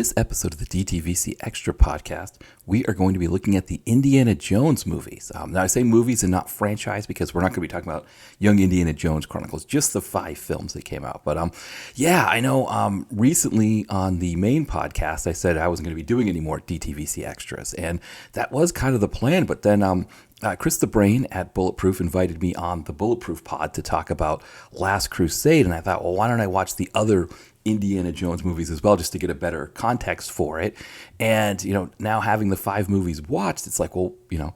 this episode of the DTVC Extra podcast, we are going to be looking at the Indiana Jones movies. Now, I say movies and not franchise because we're not going to be talking about Young Indiana Jones Chronicles, just the 5 films that came out. But yeah, I know recently on the main podcast, I said I wasn't going to be doing any more DTVC Extras, and that was kind of the plan. But then Chris the Brain at Bulletproof invited me on the Bulletproof pod to talk about Last Crusade, and I thought, well, why don't I watch the other Indiana Jones movies as well, just to get a better context for it. And, now having the 5 movies watched, it's like, well, why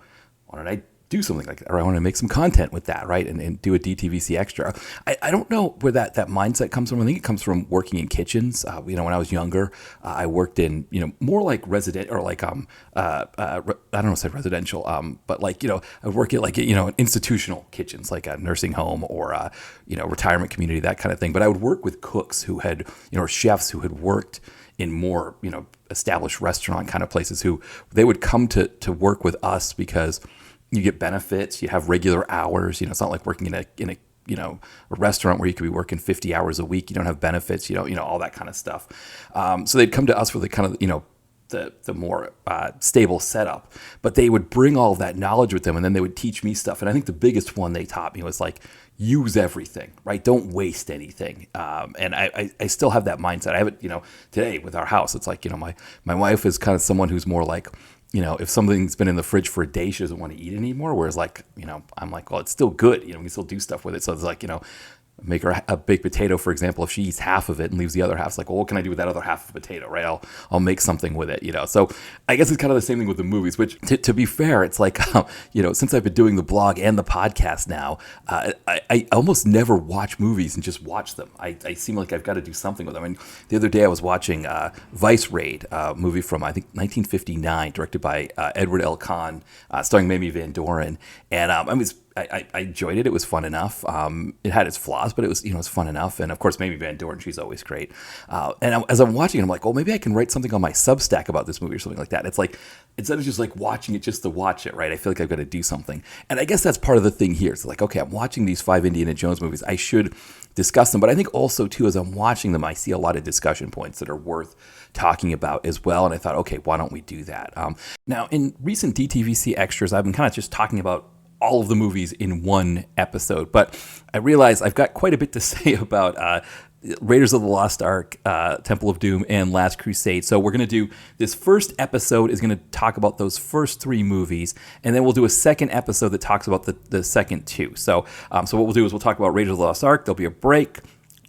don't I do something like that? Or I want to make some content with that, right? And do a DTVC Extra. I don't know where that mindset comes from. I think it comes from working in kitchens. When I was younger, I worked in, more like resident or like, I don't know if I said residential, but like, I work at like, institutional kitchens, like a nursing home or retirement community, that kind of thing. But I would work with cooks who had, or chefs who had worked in more, established restaurant kind of places, who they would come to work with us because you get benefits, you have regular hours. It's not like working in a restaurant where you could be working 50 hours a week. You don't have benefits, all that kind of stuff. So they'd come to us for the kind of, the more stable setup, but they would bring all of that knowledge with them, and then they would teach me stuff. And I think the biggest one they taught me was like, use everything, right? Don't waste anything. And I still have that mindset. I have it, today with our house. It's like, my wife is kind of someone who's more like, if something's been in the fridge for a day, she doesn't want to eat it anymore. Whereas like, I'm like, well, it's still good. We can still do stuff with it. So it's like, make her a baked potato, for example. If she eats half of it and leaves the other half, it's like, well, what can I do with that other half of the potato, right? I'll make something with it, So I guess it's kind of the same thing with the movies, which to be fair, it's like, since I've been doing the blog and the podcast now, I almost never watch movies and just watch them. I seem like I've got to do something with them. I mean, the other day I was watching Vice Raid, a movie from, I think, 1959, directed by Edward L. Kahn, starring Mamie Van Doren. And I enjoyed it. It was fun enough. It had its flaws, but it was, it's fun enough. And of course, Mamie Van Doren, she's always great. As I'm watching it, I'm like, oh, maybe I can write something on my Substack about this movie or something like that. It's like, instead of just like watching it just to watch it, right? I feel like I've got to do something. And I guess that's part of the thing here. It's like, okay, I'm watching these 5 Indiana Jones movies. I should discuss them. But I think also, too, as I'm watching them, I see a lot of discussion points that are worth talking about as well. And I thought, okay, why don't we do that? Now, in recent DTVC Extras, I've been kind of just talking about all of the movies in one episode, but I realize I've got quite a bit to say about Raiders of the Lost Ark, Temple of Doom, and Last Crusade. So we're going to do, this first episode is going to talk about those first 3 movies, and then we'll do a second episode that talks about the second 2. So what we'll do is we'll talk about Raiders of the Lost Ark. There'll be a break.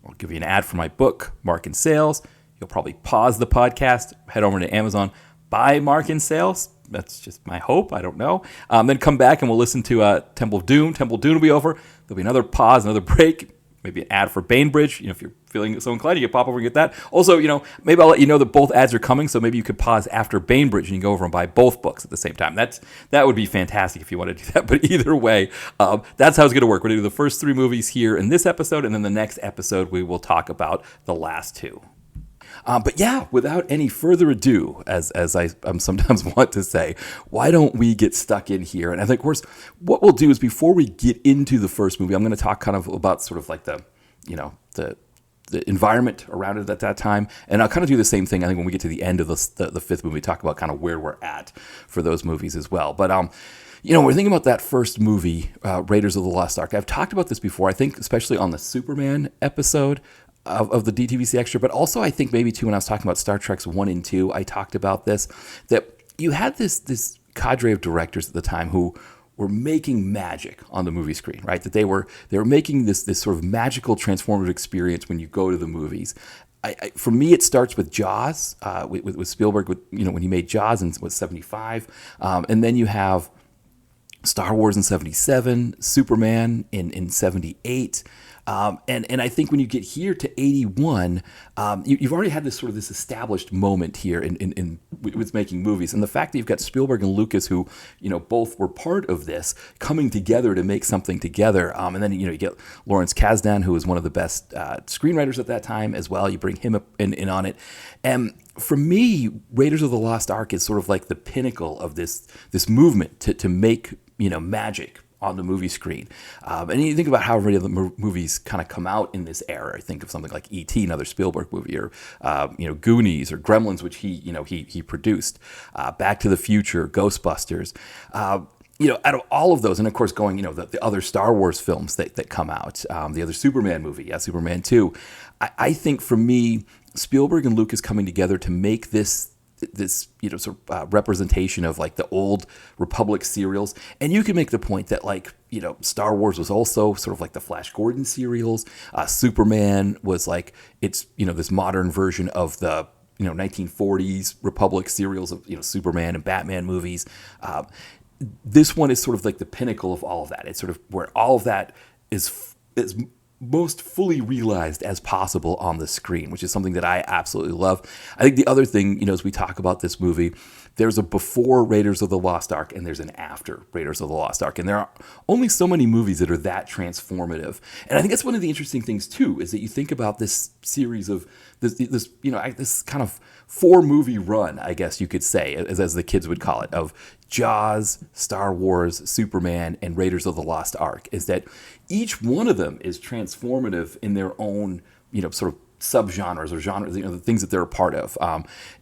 I'll give you an ad for my book, Mark and Sales. You'll probably pause the podcast, head over to Amazon, buy Mark and Sales. That's just my hope. I don't know. Then come back and we'll listen to Temple of Doom. Temple of Doom will be over. There'll be another pause, another break, maybe an ad for Bainbridge. if you're feeling so inclined, you can pop over and get that. Also, maybe I'll let you know that both ads are coming, so maybe you could pause after Bainbridge and you can go over and buy both books at the same time. That would be fantastic if you want to do that. But either way, that's how it's going to work. We're going to do the first 3 movies here in this episode, and then the next episode we will talk about the last 2. But yeah, without any further ado, as I sometimes want to say, why don't we get stuck in here? And I think, of course, what we'll do is before we get into the first movie, I'm going to talk kind of about sort of like the environment around it at that time. And I'll kind of do the same thing, I think, when we get to the end of the 5th movie, talk about kind of where we're at for those movies as well. But we're thinking about that first movie, Raiders of the Lost Ark. I've talked about this before, I think, especially on the Superman episode of the DTVC Extra, but also I think maybe too when I was talking about Star Trek's 1 and 2, I talked about this, that you had this cadre of directors at the time who were making magic on the movie screen, right? That they were making this sort of magical transformative experience when you go to the movies. For me, it starts with Jaws, with Spielberg, when he made Jaws in 75, and then you have Star Wars in 77, Superman in 78. And I think when you get here to 81, you've already had this established moment here in with making movies, and the fact that you've got Spielberg and Lucas, who both were part of this, coming together to make something together, and then you get Lawrence Kasdan, who was one of the best screenwriters at that time as well. You bring him up in on it, and for me, Raiders of the Lost Ark is sort of like the pinnacle of this movement to make magic on the movie screen. And you think about how many of the movies kind of come out in this era. I think of something like E.T., another Spielberg movie, or Goonies or Gremlins, which he produced. Back to the Future, Ghostbusters. Out of all of those, and of course going, the other Star Wars films that come out, the other Superman movie, Superman 2, I think for me, Spielberg and Lucas coming together to make this representation of like the old Republic serials. And you can make the point that Star Wars was also sort of like the Flash Gordon serials. Superman was like, it's, this modern version of the 1940s Republic serials of, Superman and Batman movies. This one is sort of like the pinnacle of all of that. It's sort of where all of that is most fully realized as possible on the screen, which is something that I absolutely love. I think the other thing, as we talk about this movie, there's a before Raiders of the Lost Ark and there's an after Raiders of the Lost Ark. And there are only so many movies that are that transformative. And I think that's one of the interesting things too, is that you think about this series of this kind of 4-movie run, I guess you could say, as the kids would call it, of Jaws, Star Wars, Superman, and Raiders of the Lost Ark, is that each one of them is transformative in their own, sort of subgenres or genres, the things that they're a part of.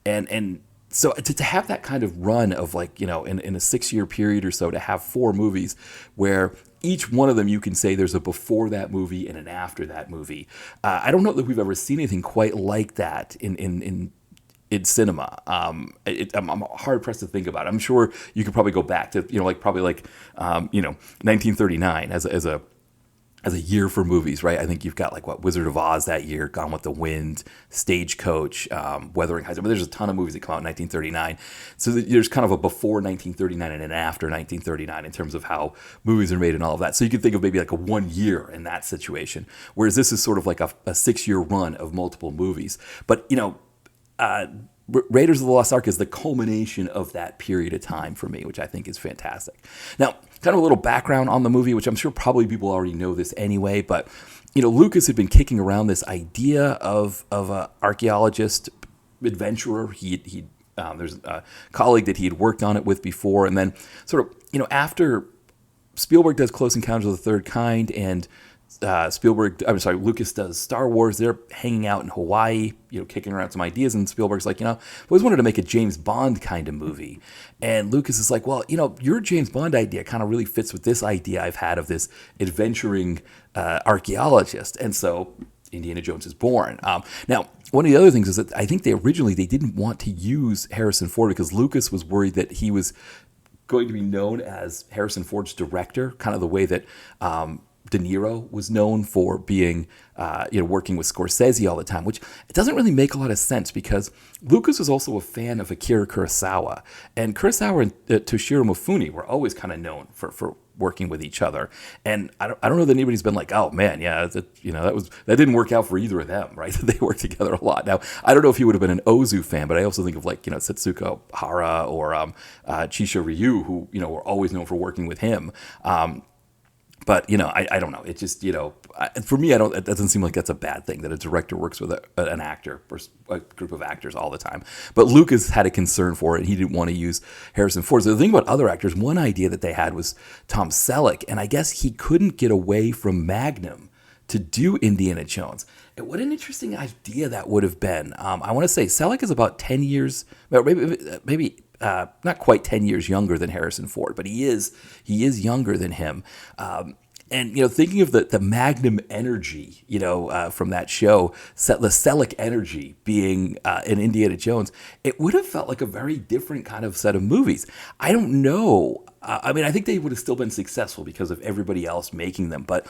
And so to have that kind of run of in a 6-year period or so, to have 4 movies where each one of them you can say there's a before that movie and an after that movie. I don't know that we've ever seen anything quite like that in cinema. I'm hard pressed to think about it. I'm sure you could probably go back to 1939 as a year for movies, right? I think you've got Wizard of Oz that year, Gone with the Wind, Stagecoach, Wuthering Heights. I mean, there's a ton of movies that come out in 1939. So there's kind of a before 1939 and an after 1939 in terms of how movies are made and all of that. So you could think of maybe like a 1 year in that situation, whereas this is sort of like a 6-year run of multiple movies. But, Raiders of the Lost Ark is the culmination of that period of time for me, which I think is fantastic. Now, kind of a little background on the movie, which I'm sure probably people already know this anyway, but Lucas had been kicking around this idea of an archaeologist adventurer. There's a colleague that he had worked on it with before, and then sort of after Spielberg does Close Encounters of the Third Kind and Lucas does Star Wars, they're hanging out in Hawaii, kicking around some ideas, and Spielberg's like, I always wanted to make a James Bond kind of movie. And Lucas is like, well, your James Bond idea kind of really fits with this idea I've had of this adventuring archaeologist. And so Indiana Jones is born. Now, one of the other things is that I think they didn't want to use Harrison Ford because Lucas was worried that he was going to be known as Harrison Ford's director, kind of the way that De Niro was known for being, working with Scorsese all the time, which it doesn't really make a lot of sense because Lucas was also a fan of Akira Kurosawa, and Kurosawa and Toshiro Mifune were always kind of known for working with each other. And I don't know that anybody's been like, oh man, yeah, that didn't work out for either of them, right? They worked together a lot. Now, I don't know if he would have been an Ozu fan, but I also think of Setsuko Hara or Chisha Ryu, who were always known for working with him. But, I don't know. It just, for me, it doesn't seem like that's a bad thing that a director works with an actor or a group of actors all the time. But Lucas had a concern for it, and he didn't want to use Harrison Ford. So the thing about other actors, one idea that they had was Tom Selleck, and I guess he couldn't get away from Magnum to do Indiana Jones. And what an interesting idea that would have been. I want to say Selleck is about 10 years, maybe not quite 10 years younger than Harrison Ford, but he is younger than him. And, thinking of the Magnum energy, from that show, the Selleck energy being in Indiana Jones, it would have felt like a very different kind of set of movies. I don't know. I think they would have still been successful because of everybody else making them. But,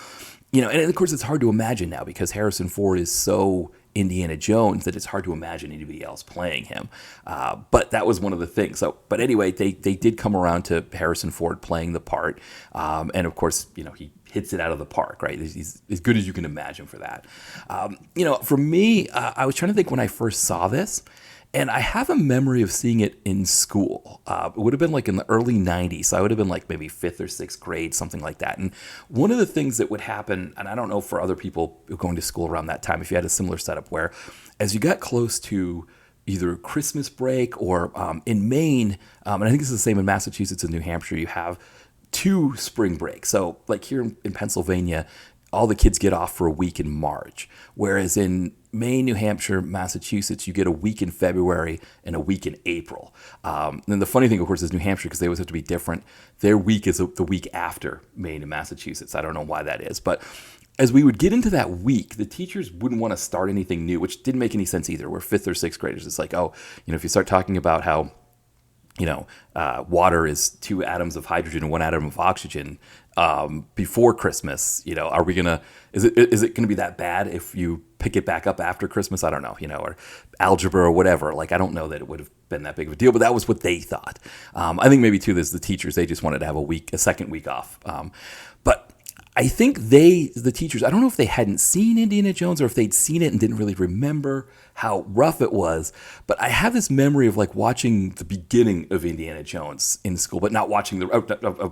and of course, it's hard to imagine now because Harrison Ford is so Indiana Jones that it's hard to imagine anybody else playing him. But that was one of the things. So, but anyway, they did come around to Harrison Ford playing the part. And of course, he hits it out of the park, right? He's as good as you can imagine for that. For me, I was trying to think when I first saw this, and I have a memory of seeing it in school. It would have been like in the early 90s. So I would have been like maybe 5th or 6th grade, something like that. And one of the things that would happen, and I don't know for other people going to school around that time, if you had a similar setup where as you got close to either Christmas break or in Maine, and I think it's the same in Massachusetts and New Hampshire, you have to spring break. So like here in Pennsylvania, all the kids get off for a week in March, whereas in Maine, New Hampshire, Massachusetts, you get a week in February and a week in April. And the funny thing, of course, is New Hampshire, because they always have to be different. Their week is the week after Maine and Massachusetts. I don't know why that is, but as we would get into that week, the teachers wouldn't want to start anything new, which didn't make any sense either. We're fifth or sixth graders. It's like, oh, if you start talking about how water is 2 atoms of hydrogen and 1 atom of oxygen before Christmas. Are we gonna? Is it gonna be that bad if you pick it back up after Christmas? I don't know. Or algebra or whatever. Like I don't know that it would have been that big of a deal, but that was what they thought. I think maybe too, there's the teachers. They just wanted to have a second week off. But I think the teachers, I don't know if they hadn't seen Indiana Jones or if they'd seen it and didn't really remember how rough it was, but I have this memory of like watching the beginning of Indiana Jones in school, but not watching the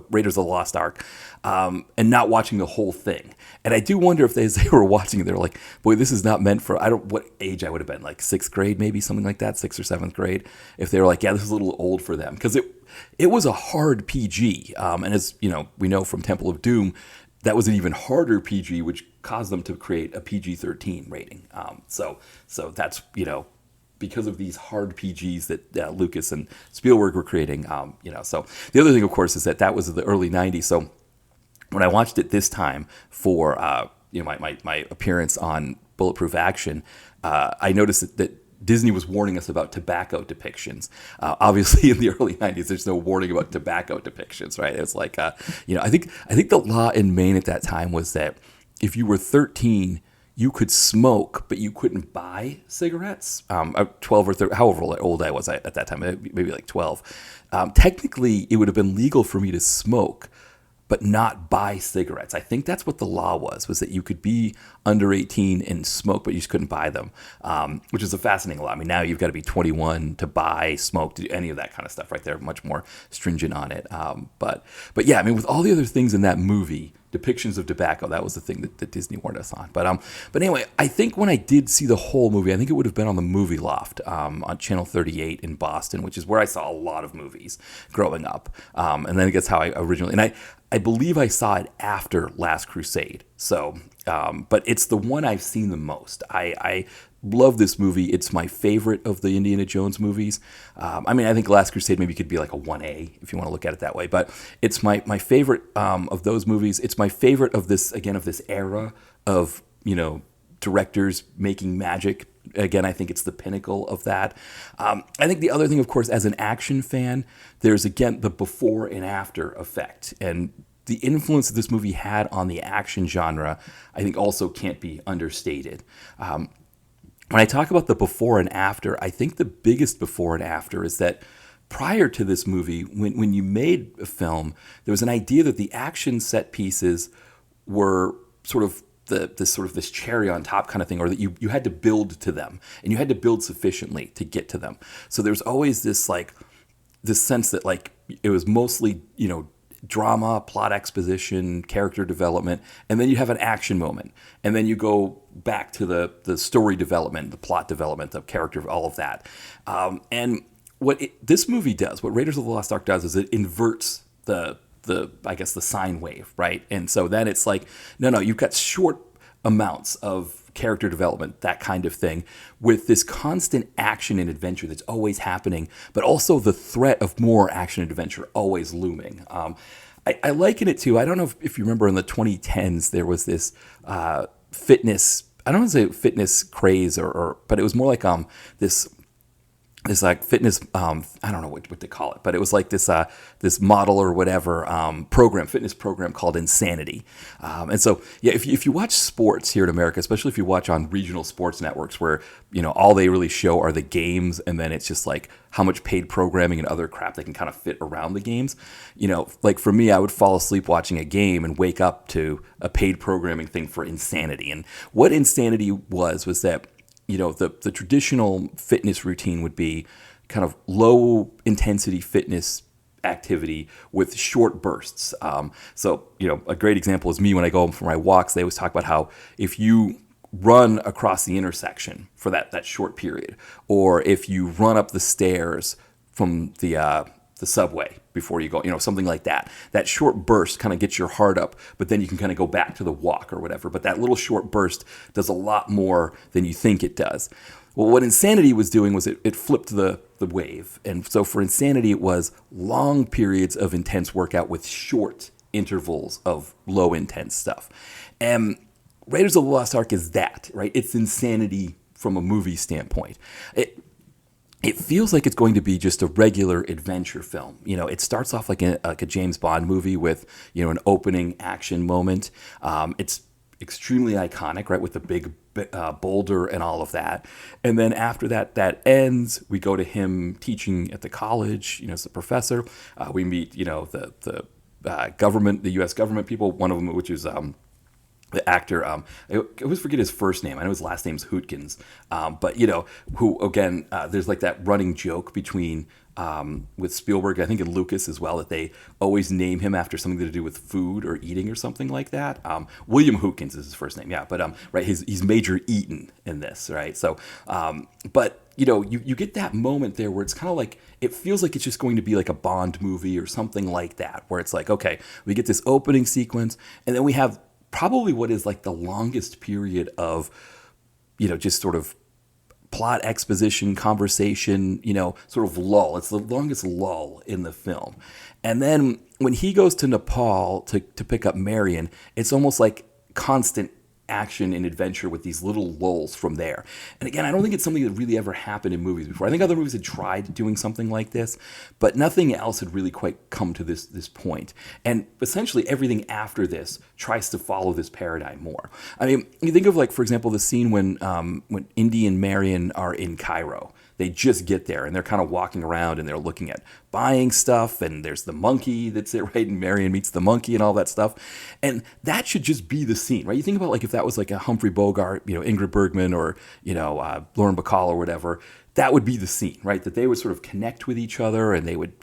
Raiders of the Lost Ark, and not watching the whole thing. And I do wonder if as they were watching it, they were like, boy, this is not meant for, what age I would have been, like 6th grade, maybe something like that, 6th or 7th grade. If they were like, yeah, this is a little old for them. Because it was a hard PG. And as we know from Temple of Doom, that was an even harder PG, which caused them to create a PG-13 rating. So that's, because of these hard PGs that Lucas and Spielberg were creating. So the other thing, of course, is that was the early 90s. So when I watched it this time for, my appearance on Bulletproof Action, I noticed that Disney was warning us about tobacco depictions. Obviously, in the early 90s, there's no warning about tobacco depictions, right? It's like, I think the law in Maine at that time was that if you were 13, you could smoke, but you couldn't buy cigarettes. 12 or 13, however old I was at that time, maybe like 12. Technically, it would have been legal for me to smoke, but not buy cigarettes. I think that's what the law was that you could be under 18 and smoke, but you just couldn't buy them, which is a fascinating law. I mean, now you've got to be 21 to buy, smoke, to do any of that kind of stuff, right? They're much more stringent on it. But yeah, I mean, with all the other things in that movie, depictions of tobacco, that was the thing that Disney warned us on. But anyway, I think when I did see the whole movie, I think it would have been on the Movie Loft on Channel 38 in Boston, which is where I saw a lot of movies growing up. And then I guess how I originally, and I believe I saw it after Last Crusade. So, but it's the one I've seen the most. I love this movie. It's my favorite of the Indiana Jones movies. I mean, I think Last Crusade maybe could be like a 1A if you want to look at it that way. But it's my favorite of those movies. It's my favorite of this era of, directors making magic. Again, I think it's the pinnacle of that. I think the other thing, of course, as an action fan, there's, again, the before and after effect. And the influence that this movie had on the action genre, I think also can't be understated. When I talk about the before and after, I think the biggest before and after is that prior to this movie, when you made a film, there was an idea that the action set pieces were sort of this cherry on top kind of thing, or that you had to build to them, and you had to build sufficiently to get to them. So there's always this sense that like it was mostly, drama, plot exposition, character development, and then you have an action moment, and then you go back to the story development, the plot development, the character, all of that. And what this movie does, what Raiders of the Lost Ark does, is it inverts the sine wave, right? And so then it's like, no, you've got short amounts of character development, that kind of thing, with this constant action and adventure that's always happening, but also the threat of more action and adventure always looming. I liken it to, I don't know if you remember in the 2010s, there was this fitness, I don't want to say fitness craze, but it was more like this like fitness, I don't know what to call it, but it was like this model or whatever fitness program called Insanity. And so, yeah, if you watch sports here in America, especially if you watch on regional sports networks where, all they really show are the games, and then it's just like how much paid programming and other crap they can kind of fit around the games. Like for me, I would fall asleep watching a game and wake up to a paid programming thing for Insanity. And what Insanity was that, the traditional fitness routine would be kind of low intensity fitness activity with short bursts. So, a great example is me when I go home for my walks. They always talk about how if you run across the intersection for that short period, or if you run up the stairs from the the subway before you go, something like that. That short burst kind of gets your heart up, but then you can kind of go back to the walk or whatever. But that little short burst does a lot more than you think it does. Well, what Insanity was doing was it flipped the wave. And so for Insanity, it was long periods of intense workout with short intervals of low intense stuff. And Raiders of the Lost Ark is that, right? It's Insanity from a movie standpoint. It feels like it's going to be just a regular adventure film. It starts off like a James Bond movie with, an opening action moment. It's extremely iconic, right, with the big boulder and all of that. And then after that ends, we go to him teaching at the college, as a professor. We meet, the government, the U.S. government people, one of them, which is the actor, I always forget his first name. I know his last name's Hootkins. But, who, again, there's like that running joke between, with Spielberg, I think, and Lucas as well, that they always name him after something to do with food or eating or something like that. William Hootkins is his first name, yeah. But, right, he's Major Eaton in this, right? So, but, you get that moment there where it's kind of like, it feels like it's just going to be like a Bond movie or something like that, where it's like, okay, we get this opening sequence, and then we have probably what is like the longest period of, just sort of plot exposition, conversation, sort of lull. It's the longest lull in the film. And then when he goes to Nepal to pick up Marion, it's almost like constant action and adventure with these little lulls from there. And again, I don't think it's something that really ever happened in movies before. I think other movies had tried doing something like this, but nothing else had really quite come to this point. And essentially everything after this tries to follow this paradigm more. I mean, you think of, like, for example, the scene when Indy and Marion are in Cairo. They just get there and they're kind of walking around and they're looking at buying stuff, and there's the monkey that's it, right? And Marion meets the monkey and all that stuff. And that should just be the scene, right? You think about, like, if that was like a Humphrey Bogart, Ingrid Bergman, or, Lauren Bacall or whatever, that would be the scene, right? That they would sort of connect with each other and they would,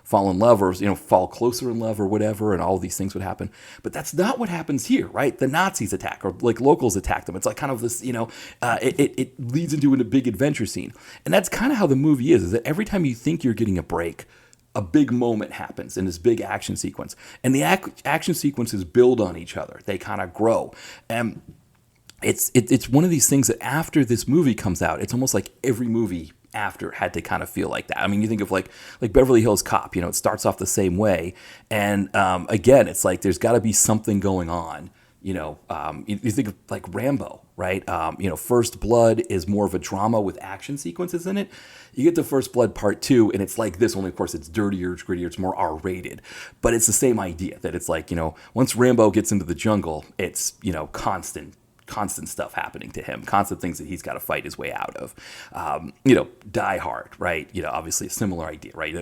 fall in love, or, fall closer in love or whatever, and all these things would happen. But that's not what happens here, right? The Nazis attack, or like locals attack them. It's like kind of this, it leads into a big adventure scene. And that's kind of how the movie is that every time you think you're getting a break, a big moment happens in this big action sequence. And the action sequences build on each other. They kind of grow. And it's one of these things that after this movie comes out, it's almost like every movie after had to kind of feel like that. I mean, you think of like Beverly Hills Cop, it starts off the same way. And again, it's like there's got to be something going on. You think of like Rambo, right? First Blood is more of a drama with action sequences in it. You get to First Blood Part 2, and it's like this, only of course it's dirtier, it's grittier, it's more R-rated. But it's the same idea that it's like, once Rambo gets into the jungle, it's, constant stuff happening to him, constant things that he's got to fight his way out of. Die Hard, right? Obviously a similar idea, right?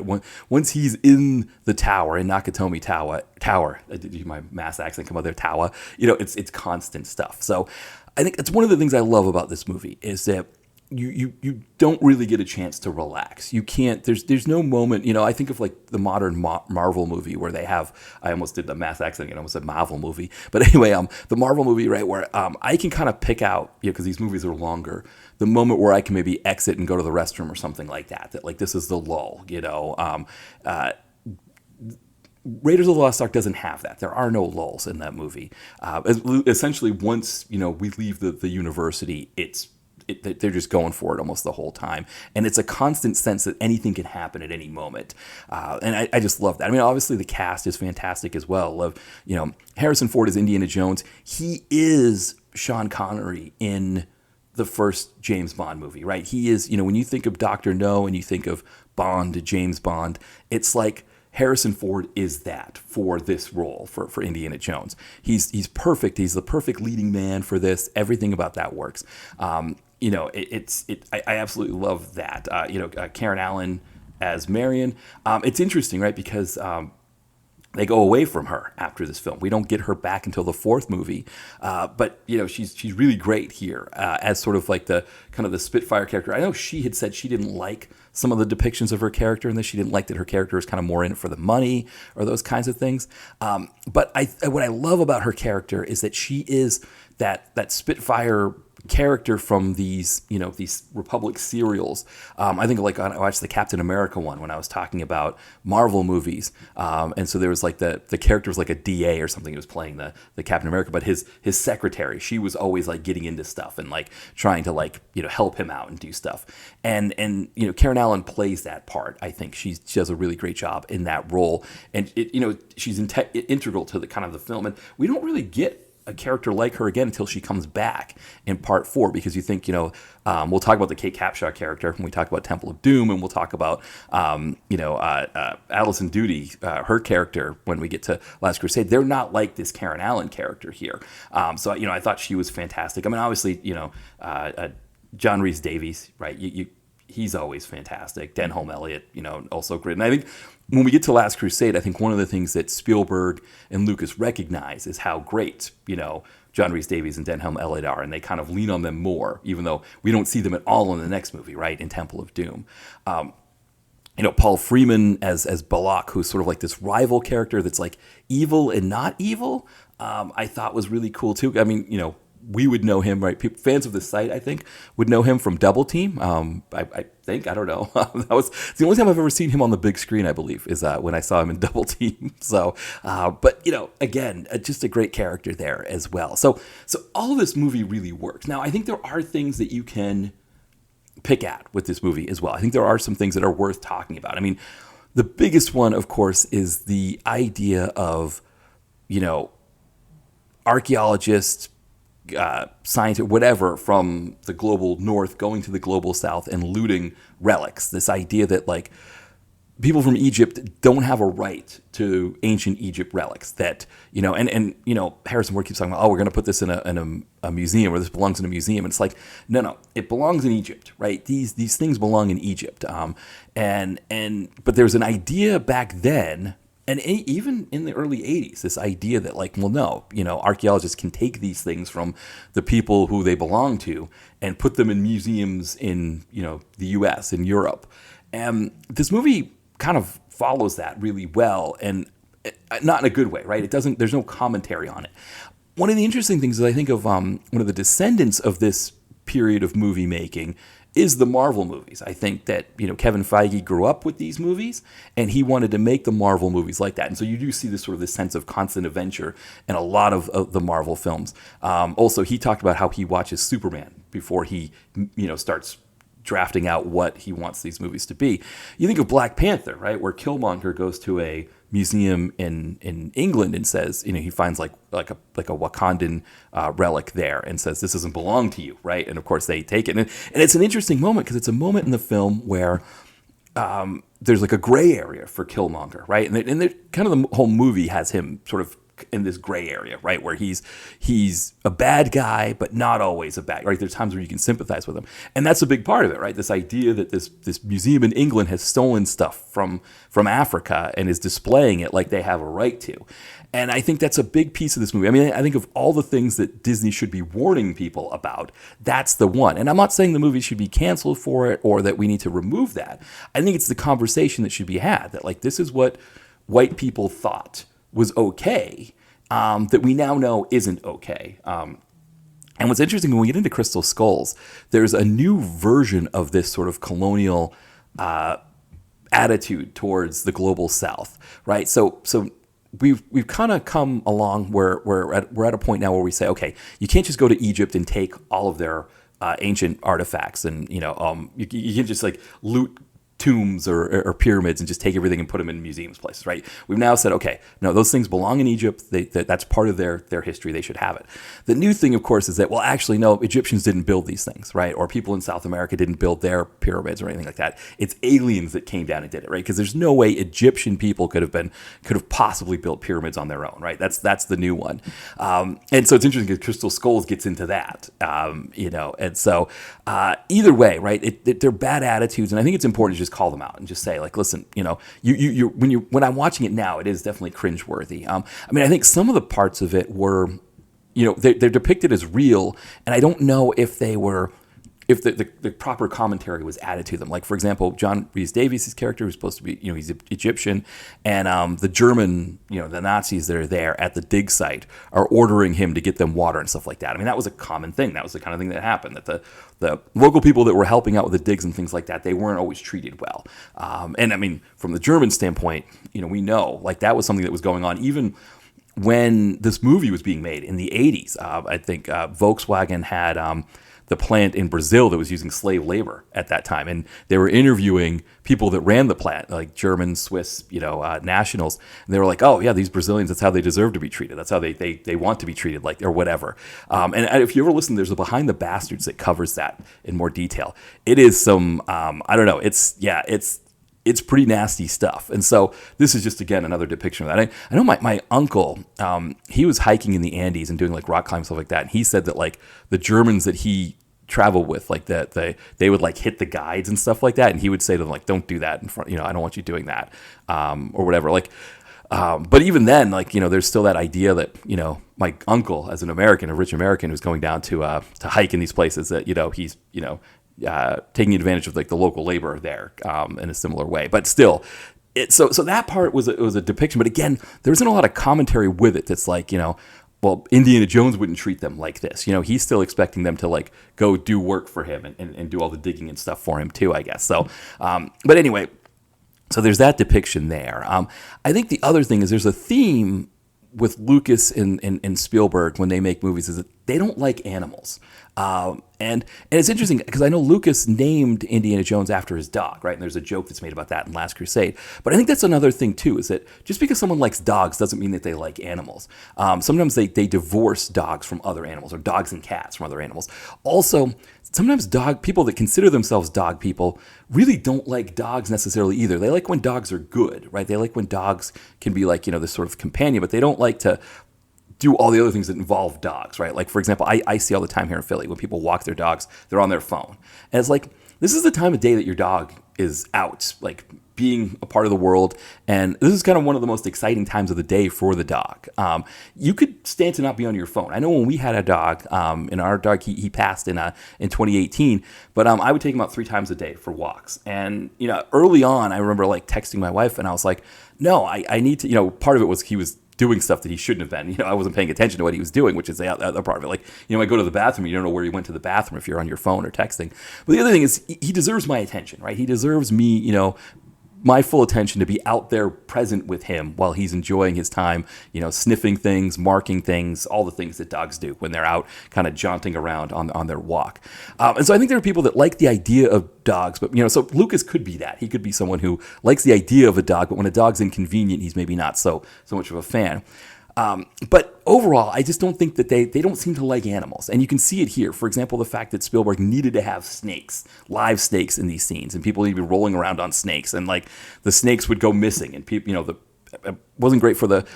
Once he's in the tower, in Nakatomi Tower, did my mass accent come out there, Tower, it's constant stuff. So I think it's one of the things I love about this movie is that you don't really get a chance to relax. You can't, there's no moment, I think of like the modern Marvel movie where they have, I almost did the mass accent, I almost said Marvel movie, but anyway, the Marvel movie, right, where I can kind of pick out, because these movies are longer, the moment where I can maybe exit and go to the restroom or something like that like this is the lull, Raiders of the Lost Ark doesn't have that. There are no lulls in that movie. Essentially, once, we leave the university, they're just going for it almost the whole time. And it's a constant sense that anything can happen at any moment. And I just love that. I mean, obviously the cast is fantastic as well. Love, Harrison Ford is Indiana Jones. He is Sean Connery in the first James Bond movie, right? He is, when you think of Dr. No and you think of Bond, James Bond, it's like Harrison Ford is that for this role, for Indiana Jones. He's perfect. He's the perfect leading man for this. Everything about that works. I absolutely love that. Karen Allen as Marion. It's interesting, right? Because they go away from her after this film. We don't get her back until the fourth movie. But she's really great here as sort of like the kind of the Spitfire character. I know she had said she didn't like some of the depictions of her character, and that she didn't like that her character was kind of more in it for the money or those kinds of things. But what I love about her character is that she is that Spitfire character from these, these Republic serials. I think like I watched the Captain America one when I was talking about Marvel movies. And so there was like the character was like a DA or something who was playing the Captain America, but his secretary, she was always like getting into stuff and like trying to like, help him out and do stuff. And Karen Allen plays that part. I think she does a really great job in that role. And she's integral to the kind of the film. And we don't really get a character like her again until she comes back in part 4, because you think, we'll talk about the Kate Capshaw character when we talk about Temple of Doom, and we'll talk about, Alison Doody, her character when we get to Last Crusade. They're not like this Karen Allen character here. So, I thought she was fantastic. I mean, obviously, John Rhys Davies, right? He's always fantastic. Denholm Elliott, also great. And I think when we get to Last Crusade, I think one of the things that Spielberg and Lucas recognize is how great, John Rhys Davies and Denholm Elliott are, and they kind of lean on them more, even though we don't see them at all in the next movie, right, in Temple of Doom. Paul Freeman as Balak, who's sort of like this rival character that's like evil and not evil, I thought was really cool too. I mean, we would know him, right? Fans of this site, I think, would know him from Double Team. I think, I don't know. That was the only time I've ever seen him on the big screen, I believe, is when I saw him in Double Team. So, but again, just a great character there as well. So all of this movie really works. Now, I think there are things that you can pick at with this movie as well. I think there are some things that are worth talking about. I mean, the biggest one, of course, is the idea of, archaeologists, scientists, whatever, from the global north going to the global south and looting relics. This idea that like people from Egypt don't have a right to ancient Egypt relics. That and Harrison Ford keeps talking about, we're going to put this in a museum, or this belongs in a museum. And it's like, no, it belongs in Egypt, right? These things belong in Egypt. But there's an idea back then. And even in the early 80s, this idea that like, well, no, archaeologists can take these things from the people who they belong to and put them in museums in, the US and Europe. And this movie kind of follows that really well, and not in a good way, right? There's no commentary on it. One of the interesting things is I think of one of the descendants of this period of movie making is the Marvel movies. I think that, Kevin Feige grew up with these movies, and he wanted to make the Marvel movies like that. And so you do see this sort of this sense of constant adventure in a lot of the Marvel films. Also, he talked about how he watches Superman before he, starts drafting out what he wants these movies to be. You think of Black Panther, right, where Killmonger goes to a museum in England and says, he finds like a Wakandan relic there and says, this doesn't belong to you, right? And of course they take it. And it's an interesting moment because it's a moment in the film where there's like a gray area for Killmonger, right? And kind of the whole movie has him sort of in this gray area, right, where he's a bad guy, but not always a bad guy, right? There's times where you can sympathize with him, and that's a big part of it, right? This idea that this museum in England has stolen stuff from Africa and is displaying it like they have a right to. And I think that's a big piece of this movie. I mean, I think of all the things that Disney should be warning people about, that's the one. And I'm not saying the movie should be canceled for it or that we need to remove that. I think it's the conversation that should be had, that like this is what white people thought was okay, that we now know isn't okay. And what's interesting, when we get into Crystal Skulls, there's a new version of this sort of colonial attitude towards the global South, right? So we've kind of come along where we're at a point now where we say, okay, you can't just go to Egypt and take all of their ancient artifacts, and you can just like loot tombs or pyramids and just take everything and put them in museums places, right? We've now said, okay, no, those things belong in Egypt. That's part of their history. They should have it. The new thing, of course, is that, well, actually, no, Egyptians didn't build these things, right? Or people in South America didn't build their pyramids or anything like that. It's aliens that came down and did it, right? Because there's no way Egyptian people could have possibly built pyramids on their own, right? That's the new one. And so it's interesting because Crystal Skulls gets into that, and so either way, right? They're bad attitudes, and I think it's important to just call them out and just say, like, listen, when I'm watching it now, it is definitely cringeworthy. I think some of the parts of it were, they're depicted as real, and I don't know if they were if the proper commentary was added to them. Like, for example, John Rhys Davies' character, who's supposed to be, he's Egyptian, and the German, the Nazis that are there at the dig site are ordering him to get them water and stuff like that. I mean, that was a common thing. That was the kind of thing that happened, that the local people that were helping out with the digs and things like that, they weren't always treated well. And I mean, from the German standpoint, we know, like, that was something that was going on even when this movie was being made in the 80s. I think Volkswagen had the plant in Brazil that was using slave labor at that time. And they were interviewing people that ran the plant, like German, Swiss, nationals. And they were like, oh, yeah, these Brazilians, that's how they deserve to be treated. That's how they want to be treated, like, or whatever. And if you ever listen, there's a Behind the Bastards that covers that in more detail. It is some, I don't know, it's pretty nasty stuff. And so this is just, again, another depiction of that. I know my uncle, he was hiking in the Andes and doing like rock climbing, stuff like that. And he said that like the Germans that he traveled with, like that they would like hit the guides and stuff like that. And he would say to them, like, don't do that in front, I don't want you doing that, or whatever. Like, but even then, like, there's still that idea that, my uncle, as an American, a rich American who's going down to hike in these places, that, he's, taking advantage of like the local labor there in a similar way. But still, so that part was a depiction. But again, there isn't a lot of commentary with it. That's like, well, Indiana Jones wouldn't treat them like this. He's still expecting them to like go do work for him and do all the digging and stuff for him too, I guess. So, but anyway, so there's that depiction there. I think the other thing is there's a theme with Lucas and Spielberg when they make movies, is that they don't like animals. And it's interesting because I know Lucas named Indiana Jones after his dog, right? And there's a joke that's made about that in Last Crusade. But I think that's another thing too, is that just because someone likes dogs doesn't mean that they like animals. Sometimes they divorce dogs from other animals, or dogs and cats from other animals. Also, sometimes dog people that consider themselves dog people really don't like dogs necessarily either. They like when dogs are good, right? They like when dogs can be like, this sort of companion, but they don't like to do all the other things that involve dogs, right? Like, for example, I see all the time here in Philly when people walk their dogs, they're on their phone. And it's like, this is the time of day that your dog is out, like being a part of the world. And this is kind of one of the most exciting times of the day for the dog. You could stand to not be on your phone. I know when we had a dog, and our dog, he passed in 2018, but I would take him out 3 times a day for walks. And, early on, I remember like texting my wife and I was like, no, I need to, part of it was he was doing stuff that he shouldn't have been. I wasn't paying attention to what he was doing, which is the other part of it. Like, I go to the bathroom, you don't know where he went to the bathroom if you're on your phone or texting. But the other thing is he deserves my attention, right? He deserves me, my full attention, to be out there present with him while he's enjoying his time, sniffing things, marking things, all the things that dogs do when they're out kind of jaunting around on their walk. And so I think there are people that like the idea of dogs, but, so Lucas could be that. He could be someone who likes the idea of a dog, but when a dog's inconvenient, he's maybe not so much of a fan. But overall, I just don't think that they don't seem to like animals. And you can see it here. For example, the fact that Spielberg needed to have snakes, live snakes in these scenes, and people need to be rolling around on snakes, and like the snakes would go missing, and people, it wasn't great for the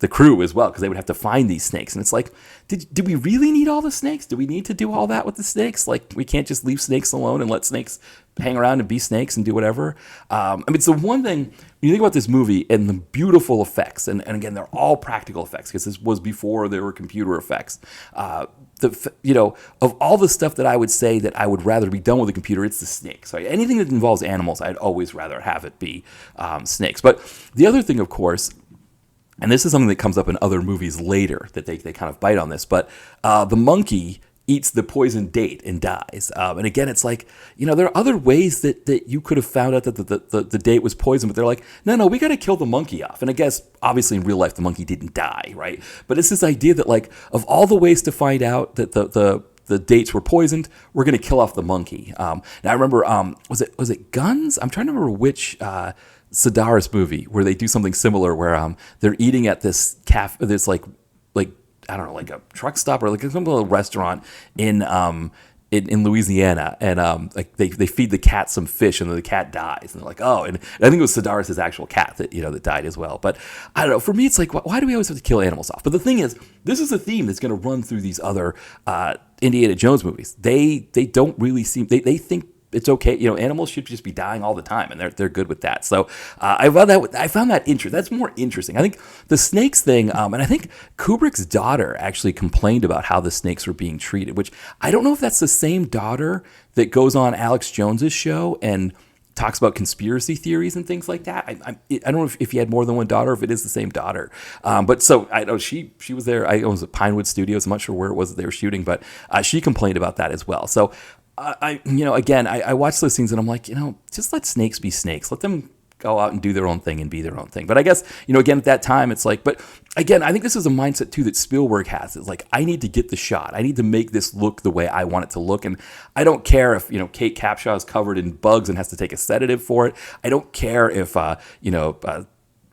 crew as well, because they would have to find these snakes. And it's like, did we really need all the snakes? Do we need to do all that with the snakes? Like, we can't just leave snakes alone and let snakes hang around and be snakes and do whatever. It's the one thing, when you think about this movie and the beautiful effects, and again, they're all practical effects, because this was before there were computer effects. Of all the stuff that I would say that I would rather be done with a computer, it's the snakes. Right? Anything that involves animals, I'd always rather have it be snakes. But the other thing, of course, and this is something that comes up in other movies later, that they kind of bite on this, but the monkey eats the poisoned date and dies. And again, it's like, there are other ways that you could have found out that the date was poisoned, but they're like, no, we got to kill the monkey off. And I guess, obviously, in real life, the monkey didn't die, right? But it's this idea that, like, of all the ways to find out that the dates were poisoned, we're going to kill off the monkey. Now, I remember, was it Guns? I'm trying to remember which Sedaris movie where they do something similar, where they're eating at this cafe, this like I don't know, like a truck stop or like some little restaurant in Louisiana, and like they feed the cat some fish, and then the cat dies, and they're like, oh, and I think it was Sedaris' actual cat that that died as well. But I don't know. For me, it's like, why do we always have to kill animals off? But the thing is, this is a theme that's going to run through these other Indiana Jones movies. They don't really seem, they think it's okay. Animals should just be dying all the time, and they're good with that. So I found that interesting. That's more interesting. I think the snakes thing, and I think Kubrick's daughter actually complained about how the snakes were being treated, which I don't know if that's the same daughter that goes on Alex Jones's show and talks about conspiracy theories and things like that. I don't know if he had more than one daughter, if it is the same daughter. But so I know she was there. I was at Pinewood Studios. I'm not sure where it was that they were shooting, but she complained about that as well. So again, I watch those things and I'm like, just let snakes be snakes. Let them go out and do their own thing and be their own thing. But I guess, again, at that time, it's like, but again, I think this is a mindset too that Spielberg has. It's like, I need to get the shot. I need to make this look the way I want it to look. And I don't care if, Kate Capshaw is covered in bugs and has to take a sedative for it. I don't care if,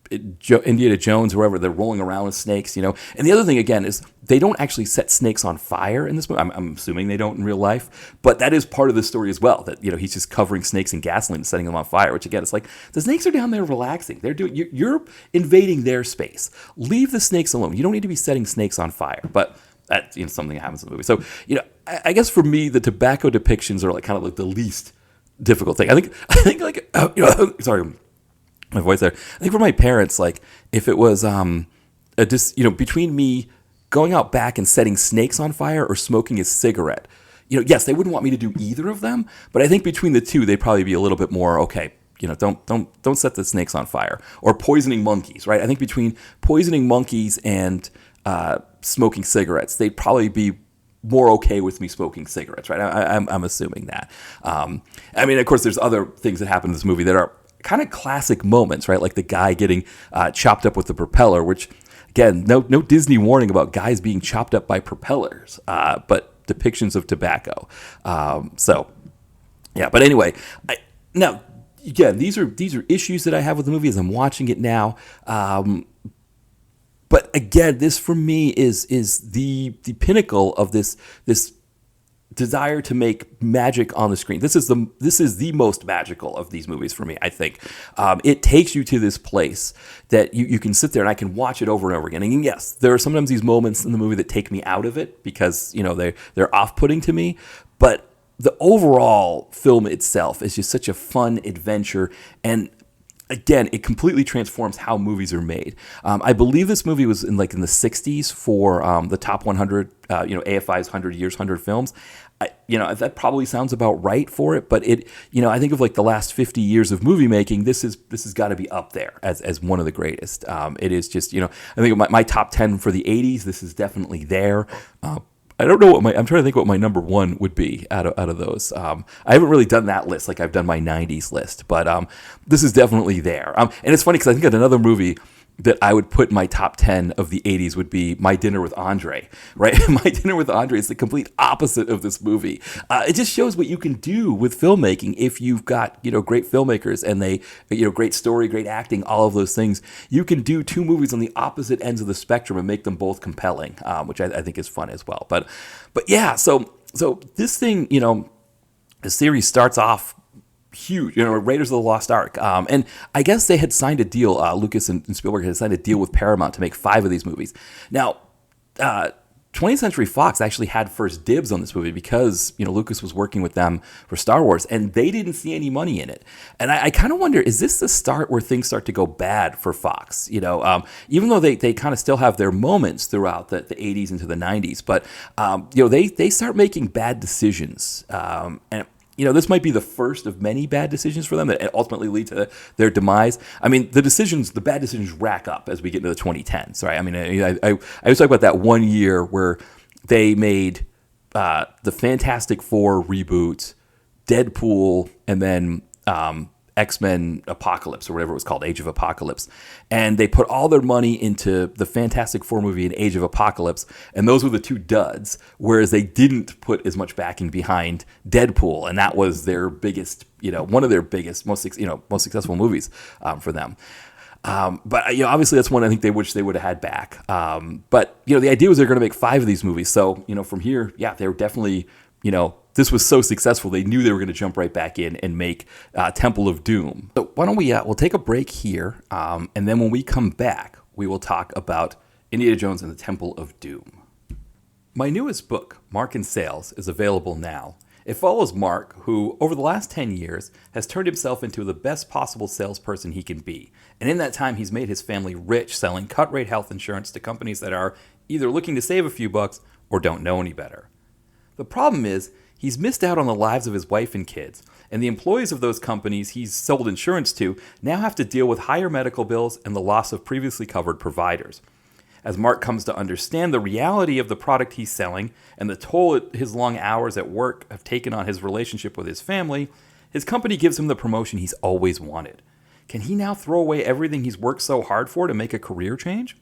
Indiana Jones or wherever, they're rolling around with snakes, And the other thing, again, is they don't actually set snakes on fire in this movie. I'm assuming they don't in real life, but that is part of the story as well, that, he's just covering snakes in gasoline and setting them on fire, which again, it's like the snakes are down there relaxing. You're invading their space. Leave the snakes alone. You don't need to be setting snakes on fire, but that's, something that happens in the movie. So, I guess for me, the tobacco depictions are like kind of like the least difficult thing. I think like, sorry, my voice there. I think for my parents, like if it was between me going out back and setting snakes on fire or smoking a cigarette, yes, they wouldn't want me to do either of them, but I think between the two, they'd probably be a little bit more okay. Don't set the snakes on fire, or poisoning monkeys, right? I think between poisoning monkeys and smoking cigarettes, they'd probably be more okay with me smoking cigarettes, right? I'm assuming that. Of course, there's other things that happen in this movie that are kind of classic moments, right? Like the guy getting chopped up with the propeller, which, again, no Disney warning about guys being chopped up by propellers, but depictions of tobacco. But anyway, now, again, these are issues that I have with the movie as I'm watching it now. But again, this for me is the pinnacle of this desire to make magic on the screen. This is the most magical of these movies for me, I think. It takes you to this place that you can sit there and I can watch it over and over again. And yes, there are sometimes these moments in the movie that take me out of it because, they're off-putting to me. But the overall film itself is just such a fun adventure, and again, it completely transforms how movies are made. I believe this movie was in the 60s for the top 100, AFI's 100 years, 100 films. That probably sounds about right for it, but I think of the last 50 years of movie making, this has got to be up there as one of the greatest. It is just, I think of my top 10 for the 80s, this is definitely there. I don't know I'm trying to think what my number one would be out of those. I haven't really done that list like I've done my 90s list, but this is definitely there. And it's funny because I think that another movie that I would put in my top 10 of the 80s would be My Dinner with Andre, right? My Dinner with Andre is the complete opposite of this movie. It just shows what you can do with filmmaking if you've got, great filmmakers and they, great story, great acting, all of those things. You can do two movies on the opposite ends of the spectrum and make them both compelling, which I think is fun as well. But yeah, so this thing, the series starts off huge, Raiders of the Lost Ark. And I guess they had signed a deal, Lucas and Spielberg had signed a deal with Paramount to make 5 of these movies. Now, 20th Century Fox actually had first dibs on this movie because, Lucas was working with them for Star Wars, and they didn't see any money in it. And I kind of wonder, is this the start where things start to go bad for Fox? Even though they kind of still have their moments throughout the 80s into the 90s, but, they start making bad decisions. And this might be the first of many bad decisions for them that ultimately lead to their demise. The bad decisions rack up as we get into the 2010s, right? I was talking about that one year where they made the Fantastic Four reboot, Deadpool, and then X-Men Apocalypse, or whatever it was called, Age of Apocalypse. And they put all their money into the Fantastic Four movie and Age of Apocalypse, and those were the two duds, whereas they didn't put as much backing behind Deadpool, and that was their biggest, one of their biggest, most successful movies for them. But obviously that's one I think they wish they would have had back. But the idea was they're going to make 5 of these movies. So, from here, yeah, they were definitely, this was so successful, they knew they were going to jump right back in and make Temple of Doom. So why don't we'll take a break here, and then when we come back, we will talk about Indiana Jones and the Temple of Doom. My newest book, Mark and Sales, is available now, It follows Mark, who, over the last 10 years, has turned himself into the best possible salesperson he can be. And in that time, he's made his family rich selling cut-rate health insurance to companies that are either looking to save a few bucks or don't know any better. The problem is, he's missed out on the lives of his wife and kids, and the employees of those companies he's sold insurance to now have to deal with higher medical bills and the loss of previously covered providers. As Mark comes to understand the reality of the product he's selling and the toll his long hours at work have taken on his relationship with his family, his company gives him the promotion he's always wanted. Can he now throw away everything he's worked so hard for to make a career change?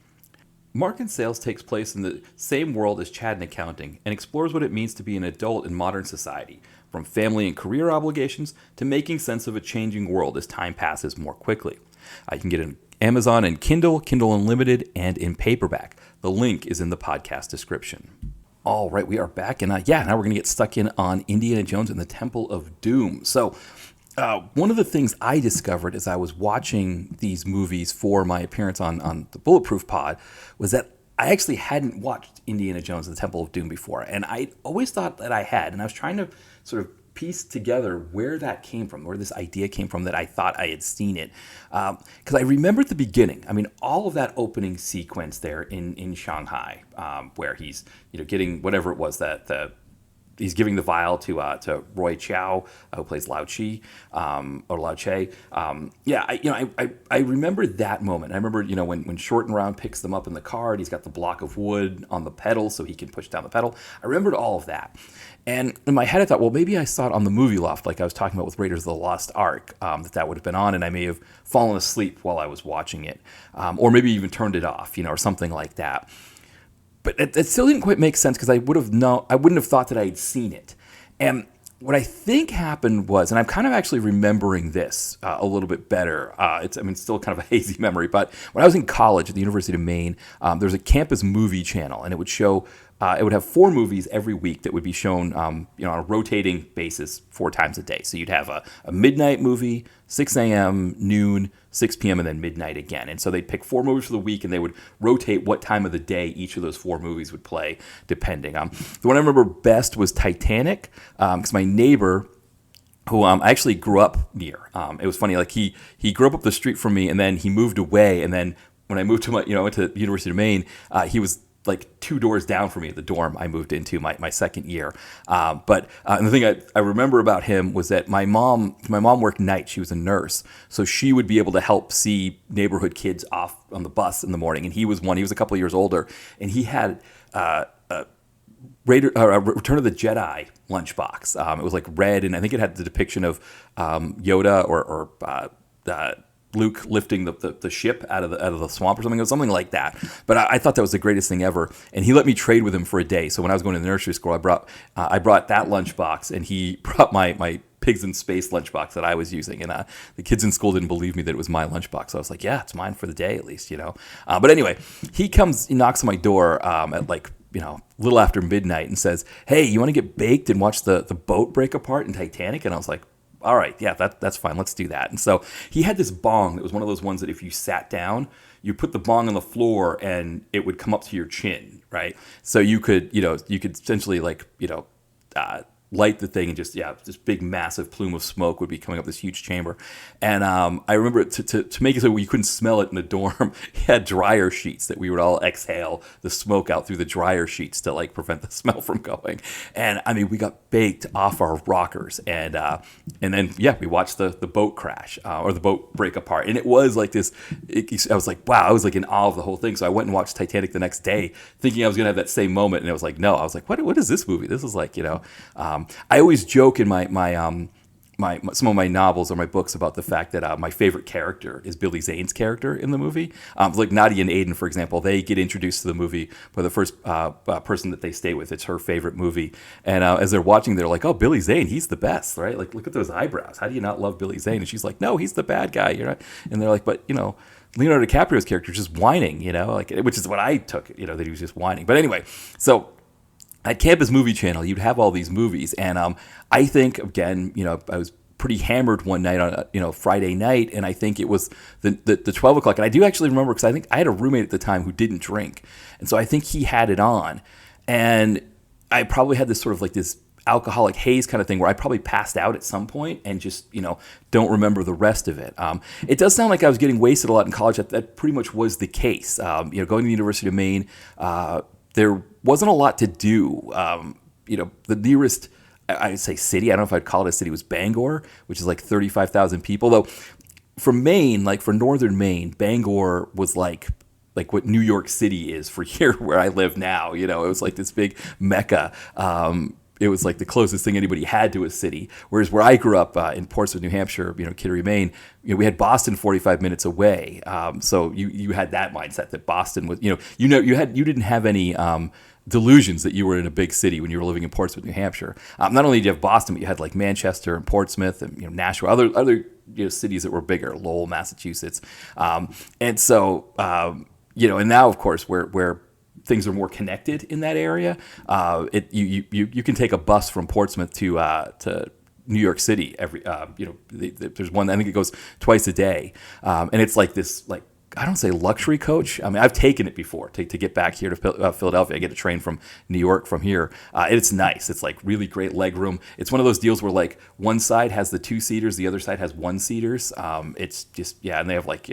Mark in Sales takes place in the same world as Chad in Accounting and explores what it means to be an adult in modern society, from family and career obligations to making sense of a changing world as time passes more quickly. You can get it on Amazon and Kindle, Kindle Unlimited, and in paperback. The link is in the podcast description. All right, we are back, and now we're going to get stuck in on Indiana Jones and the Temple of Doom. So, one of the things I discovered as I was watching these movies for my appearance on the Bulletproof Pod was that I actually hadn't watched Indiana Jones and the Temple of Doom before, and I always thought that I had, and I was trying to sort of piece together where that came from, where this idea came from that I thought I had seen it. Because I remembered the beginning. I mean, all of that opening sequence there in Shanghai, where he's getting whatever it was that he's giving the vial to Roy Chow, who plays Lao Chi, or Lao Che. I remember that moment. I remember, when Short and Round picks them up in the car, and he's got the block of wood on the pedal so he can push down the pedal. I remembered all of that. And in my head, I thought, well, maybe I saw it on the movie loft, like I was talking about with Raiders of the Lost Ark, that would have been on, and I may have fallen asleep while I was watching it, or maybe even turned it off, or something like that. But it still didn't quite make sense because I wouldn't have thought that I had seen it. And what I think happened was, and I'm kind of actually remembering this a little bit better. It's still kind of a hazy memory, but when I was in college at the University of Maine, there was a campus movie channel, and it would show. It would have 4 movies every week that would be shown, on a rotating basis 4 times a day. So you'd have a midnight movie, 6 a.m., noon, 6 p.m., and then midnight again. And so they'd pick 4 movies for the week, and they would rotate what time of the day each of those 4 movies would play, depending. The one I remember best was Titanic, because my neighbor, who I actually grew up near. It was funny, like he grew up the street from me, and then he moved away, and then when I moved to went to the University of Maine, he was like 2 doors down from me at the dorm I moved into my second year. But the thing I remember about him was that my mom worked night. She was a nurse. So she would be able to help see neighborhood kids off on the bus in the morning. And he was a couple of years older. And he had a Return of the Jedi lunchbox. It was like red, and I think it had the depiction of Yoda or Luke lifting the ship out of the swamp or something like that. But I thought that was the greatest thing ever. And he let me trade with him for a day. So when I was going to the nursery school, I brought that lunchbox, and he brought my Pigs in Space lunchbox that I was using. And the kids in school didn't believe me that it was my lunchbox. So I was like, yeah, it's mine for the day at least, But anyway, he knocks on my door at a little after midnight and says, hey, you want to get baked and watch the boat break apart in Titanic? And I was like, all right, yeah, that's fine. Let's do that. And so he had this bong that was one of those ones that if you sat down, you put the bong on the floor and it would come up to your chin, right? So you could essentially light the thing, and just this big massive plume of smoke would be coming up this huge chamber. And I remember to make it so you couldn't smell it in the dorm, he had dryer sheets that we would all exhale the smoke out through the dryer sheets to prevent the smell from going. And we got baked off our rockers, and then we watched the boat crash or the boat break apart. And it was like this. I was like, wow, I was like in awe of the whole thing. So I went and watched Titanic the next day, thinking I was gonna have that same moment. And it was like, no, I was like, what is this movie? This is I always joke in my some of my novels or my books about the fact that my favorite character is Billy Zane's character in the movie. Like Nadia and Aiden, for example, they get introduced to the movie by the first person that they stay with. It's her favorite movie. And as they're watching, they're like, oh, Billy Zane, he's the best, right? Like, look at those eyebrows. How do you not love Billy Zane? And she's like, no, he's the bad guy. And they're like, but, Leonardo DiCaprio's character is just whining, which is what I took, that he was just whining. But anyway, so at Campus Movie Channel, you'd have all these movies, and I think, again, I was pretty hammered one night on Friday night, and I think it was the 12 o'clock, and I do actually remember because I think I had a roommate at the time who didn't drink, and so I think he had it on, and I probably had this sort of this alcoholic haze kind of thing where I probably passed out at some point and just, don't remember the rest of it. It does sound like I was getting wasted a lot in college. That pretty much was the case. Going to the University of Maine, there wasn't a lot to do. The nearest, I'd say city, I don't know if I'd call it a city, was Bangor, which is like 35,000 people. Though for Maine, like for northern Maine, Bangor was like what New York City is for here where I live now. It was like this big mecca. It was like the closest thing anybody had to a city. Whereas where I grew up in Portsmouth, New Hampshire, Kittery, Maine, we had Boston 45 minutes away. So you had that mindset that Boston was, you didn't have any delusions that you were in a big city when you were living in Portsmouth, New Hampshire. Not only did you have Boston, but you had like Manchester and Portsmouth and Nashua, other cities that were bigger, Lowell, Massachusetts, and so and now of course where things are more connected in that area. You can take a bus from Portsmouth to New York City every. There's one, I think it goes twice a day, and it's like this I don't say luxury coach. I mean, I've taken it before to get back here to Philadelphia. I get a train from New York from here. It's nice. It's like really great leg room. It's one of those deals where like one side has the 2-seaters, the other side has 1-seaters. It's just, and they have like,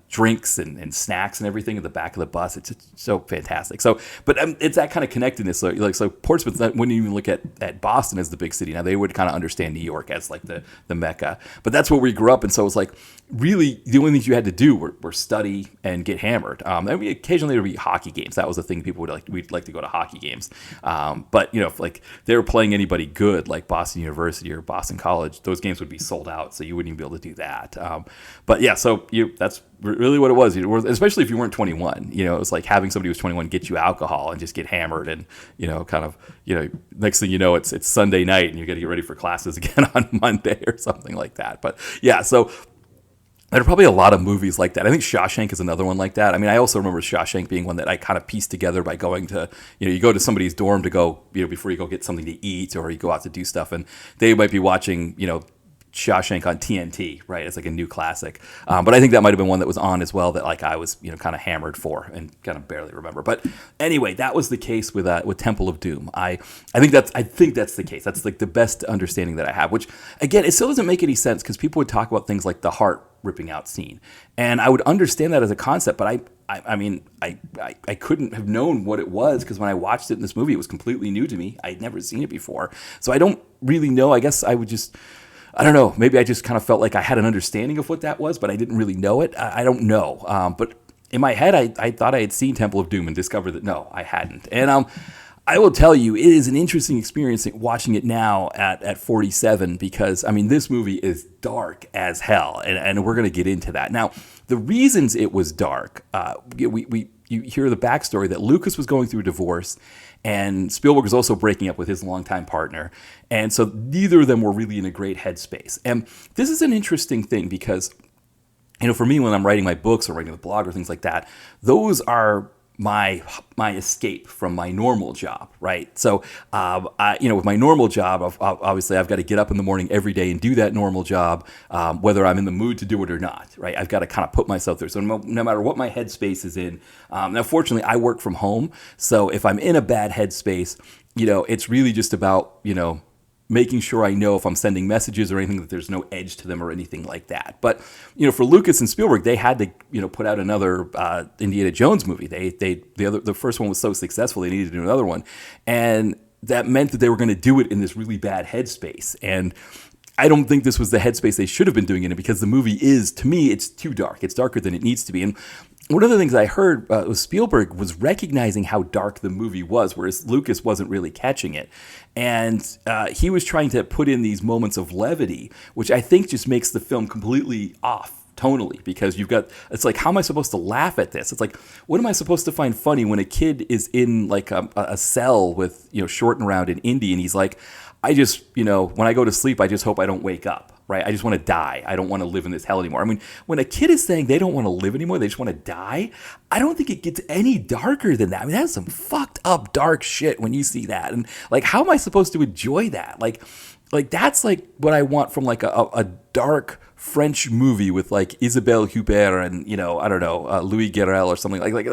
drinks and snacks and everything in the back of the bus. It's so fantastic. So, but it's that kind of connectedness. So Portsmouth wouldn't even look at Boston as the big city. Now they would kind of understand New York as like the mecca, but that's where we grew up. And so it was like really the only things you had to do were study and get hammered. Occasionally there would be hockey games. That was the thing people we'd like to go to hockey games. But if like they were playing anybody good, like Boston University or Boston College, those games would be sold out. So you wouldn't even be able to do that. But yeah, so that's really what it was, especially if you weren't 21. It was like having somebody who's 21 get you alcohol and just get hammered, and next thing you know, it's Sunday night and you got to get ready for classes again on Monday or something like that. But yeah, so there are probably a lot of movies like that. I think Shawshank is another one like that. I mean, I also remember Shawshank being one that I kind of pieced together by going to, you go to somebody's dorm to go, before you go get something to eat or you go out to do stuff, and they might be watching, Shawshank on TNT, right? It's like a new classic. But I think that might have been one that was on as well that like I was, kind of hammered for and kind of barely remember. But anyway, that was the case with Temple of Doom. I think that's the case. That's like the best understanding that I have, which again, it still doesn't make any sense because people would talk about things like the heart ripping out scene. And I would understand that as a concept, but I couldn't have known what it was because when I watched it in this movie, it was completely new to me. I'd never seen it before. So I don't really know. I guess I would just, I don't know. Maybe I just kind of felt like I had an understanding of what that was, but I didn't really know it. I don't know. But in my head, I thought I had seen Temple of Doom and discovered that no, I hadn't. And I will tell you, it is an interesting experience watching it now at 47 because, I mean, this movie is dark as hell, and we're going to get into that. Now, the reasons it was dark, you hear the backstory that Lucas was going through a divorce, and Spielberg was also breaking up with his longtime partner. And so neither of them were really in a great headspace. And this is an interesting thing because, for me, when I'm writing my books or writing the blog or things like that, those are my escape from my normal job, right? So, with my normal job, obviously I've got to get up in the morning every day and do that normal job, whether I'm in the mood to do it or not, right? I've got to kind of put myself there. So no matter what my headspace is in, now fortunately I work from home. So if I'm in a bad headspace, it's really just about, making sure I know if I'm sending messages or anything that there's no edge to them or anything like that. But, for Lucas and Spielberg, they had to, put out another Indiana Jones movie. The first one was so successful, they needed to do another one. And that meant that they were going to do it in this really bad headspace. And I don't think this was the headspace they should have been doing it in because the movie is, to me, it's too dark. It's darker than it needs to be. And one of the things I heard was Spielberg was recognizing how dark the movie was, whereas Lucas wasn't really catching it. And he was trying to put in these moments of levity, which I think just makes the film completely off tonally because it's like, how am I supposed to laugh at this? It's like, what am I supposed to find funny when a kid is in like a cell with, Short and Round and Indy, and he's like, I just, when I go to sleep, I just hope I don't wake up. Right? I just want to die. I don't want to live in this hell anymore. I mean, when a kid is saying they don't want to live anymore, they just want to die, I don't think it gets any darker than that. I mean, that's some fucked up dark shit when you see that. And like, how am I supposed to enjoy that? Like that's like what I want from like a dark French movie with like Isabelle Huppert and, I don't know, Louis Garrel or something like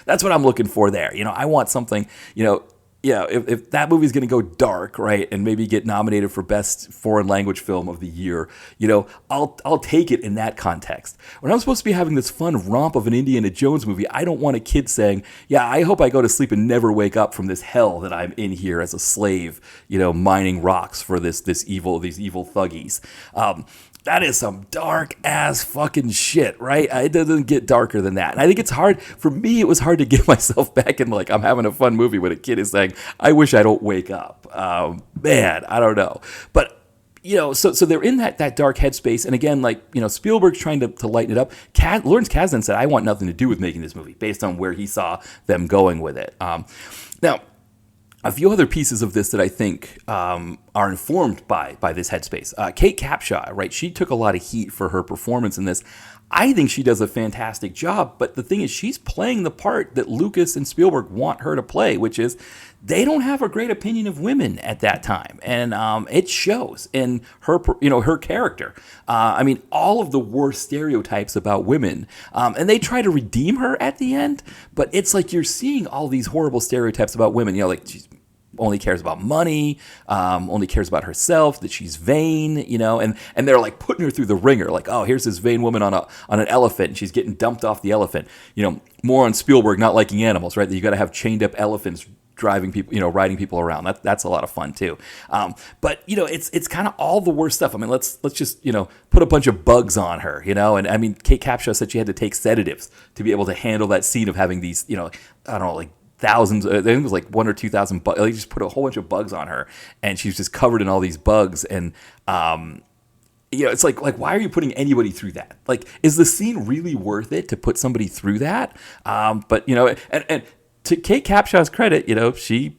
that's what I'm looking for there. I want something, yeah, if that movie's going to go dark, right, and maybe get nominated for best foreign language film of the year, I'll take it in that context. When I'm supposed to be having this fun romp of an Indiana Jones movie, I don't want a kid saying, "Yeah, I hope I go to sleep and never wake up from this hell that I'm in here as a slave, mining rocks for these evil thuggies." That is some dark ass fucking shit, right? It doesn't get darker than that. And I think it's hard, for me, it was hard to get myself back in, like, I'm having a fun movie when a kid is saying, "I wish I don't wake up." Man, I don't know. But, so they're in that dark headspace. And again, like, Spielberg's trying to lighten it up. Lawrence Kasdan said, "I want nothing to do with making this movie," based on where he saw them going with it. Now, a few other pieces of this that I think are informed by this headspace. Kate Capshaw, right? She took a lot of heat for her performance in this. I think she does a fantastic job, but the thing is, she's playing the part that Lucas and Spielberg want her to play, which is they don't have a great opinion of women at that time, and it shows in her, her character. All of the worst stereotypes about women, and they try to redeem her at the end, but it's like you're seeing all these horrible stereotypes about women. Like she's only cares about money, only cares about herself, that she's vain, and they're like putting her through the ringer, like, oh, here's this vain woman on an elephant, and she's getting dumped off the elephant. More on Spielberg not liking animals, right? That you got to have chained up elephants driving people, riding people around. That's a lot of fun too. But it's kind of all the worst stuff. Let's just put a bunch of bugs on her, and Kate Capshaw said she had to take sedatives to be able to handle that scene of having these, I don't know, like thousands, I think it was like 1,000 or 2,000 bugs. They just put a whole bunch of bugs on her, and she's just covered in all these bugs. And it's like why are you putting anybody through that? Like, is the scene really worth it to put somebody through that? But and to Kate Capshaw's credit, she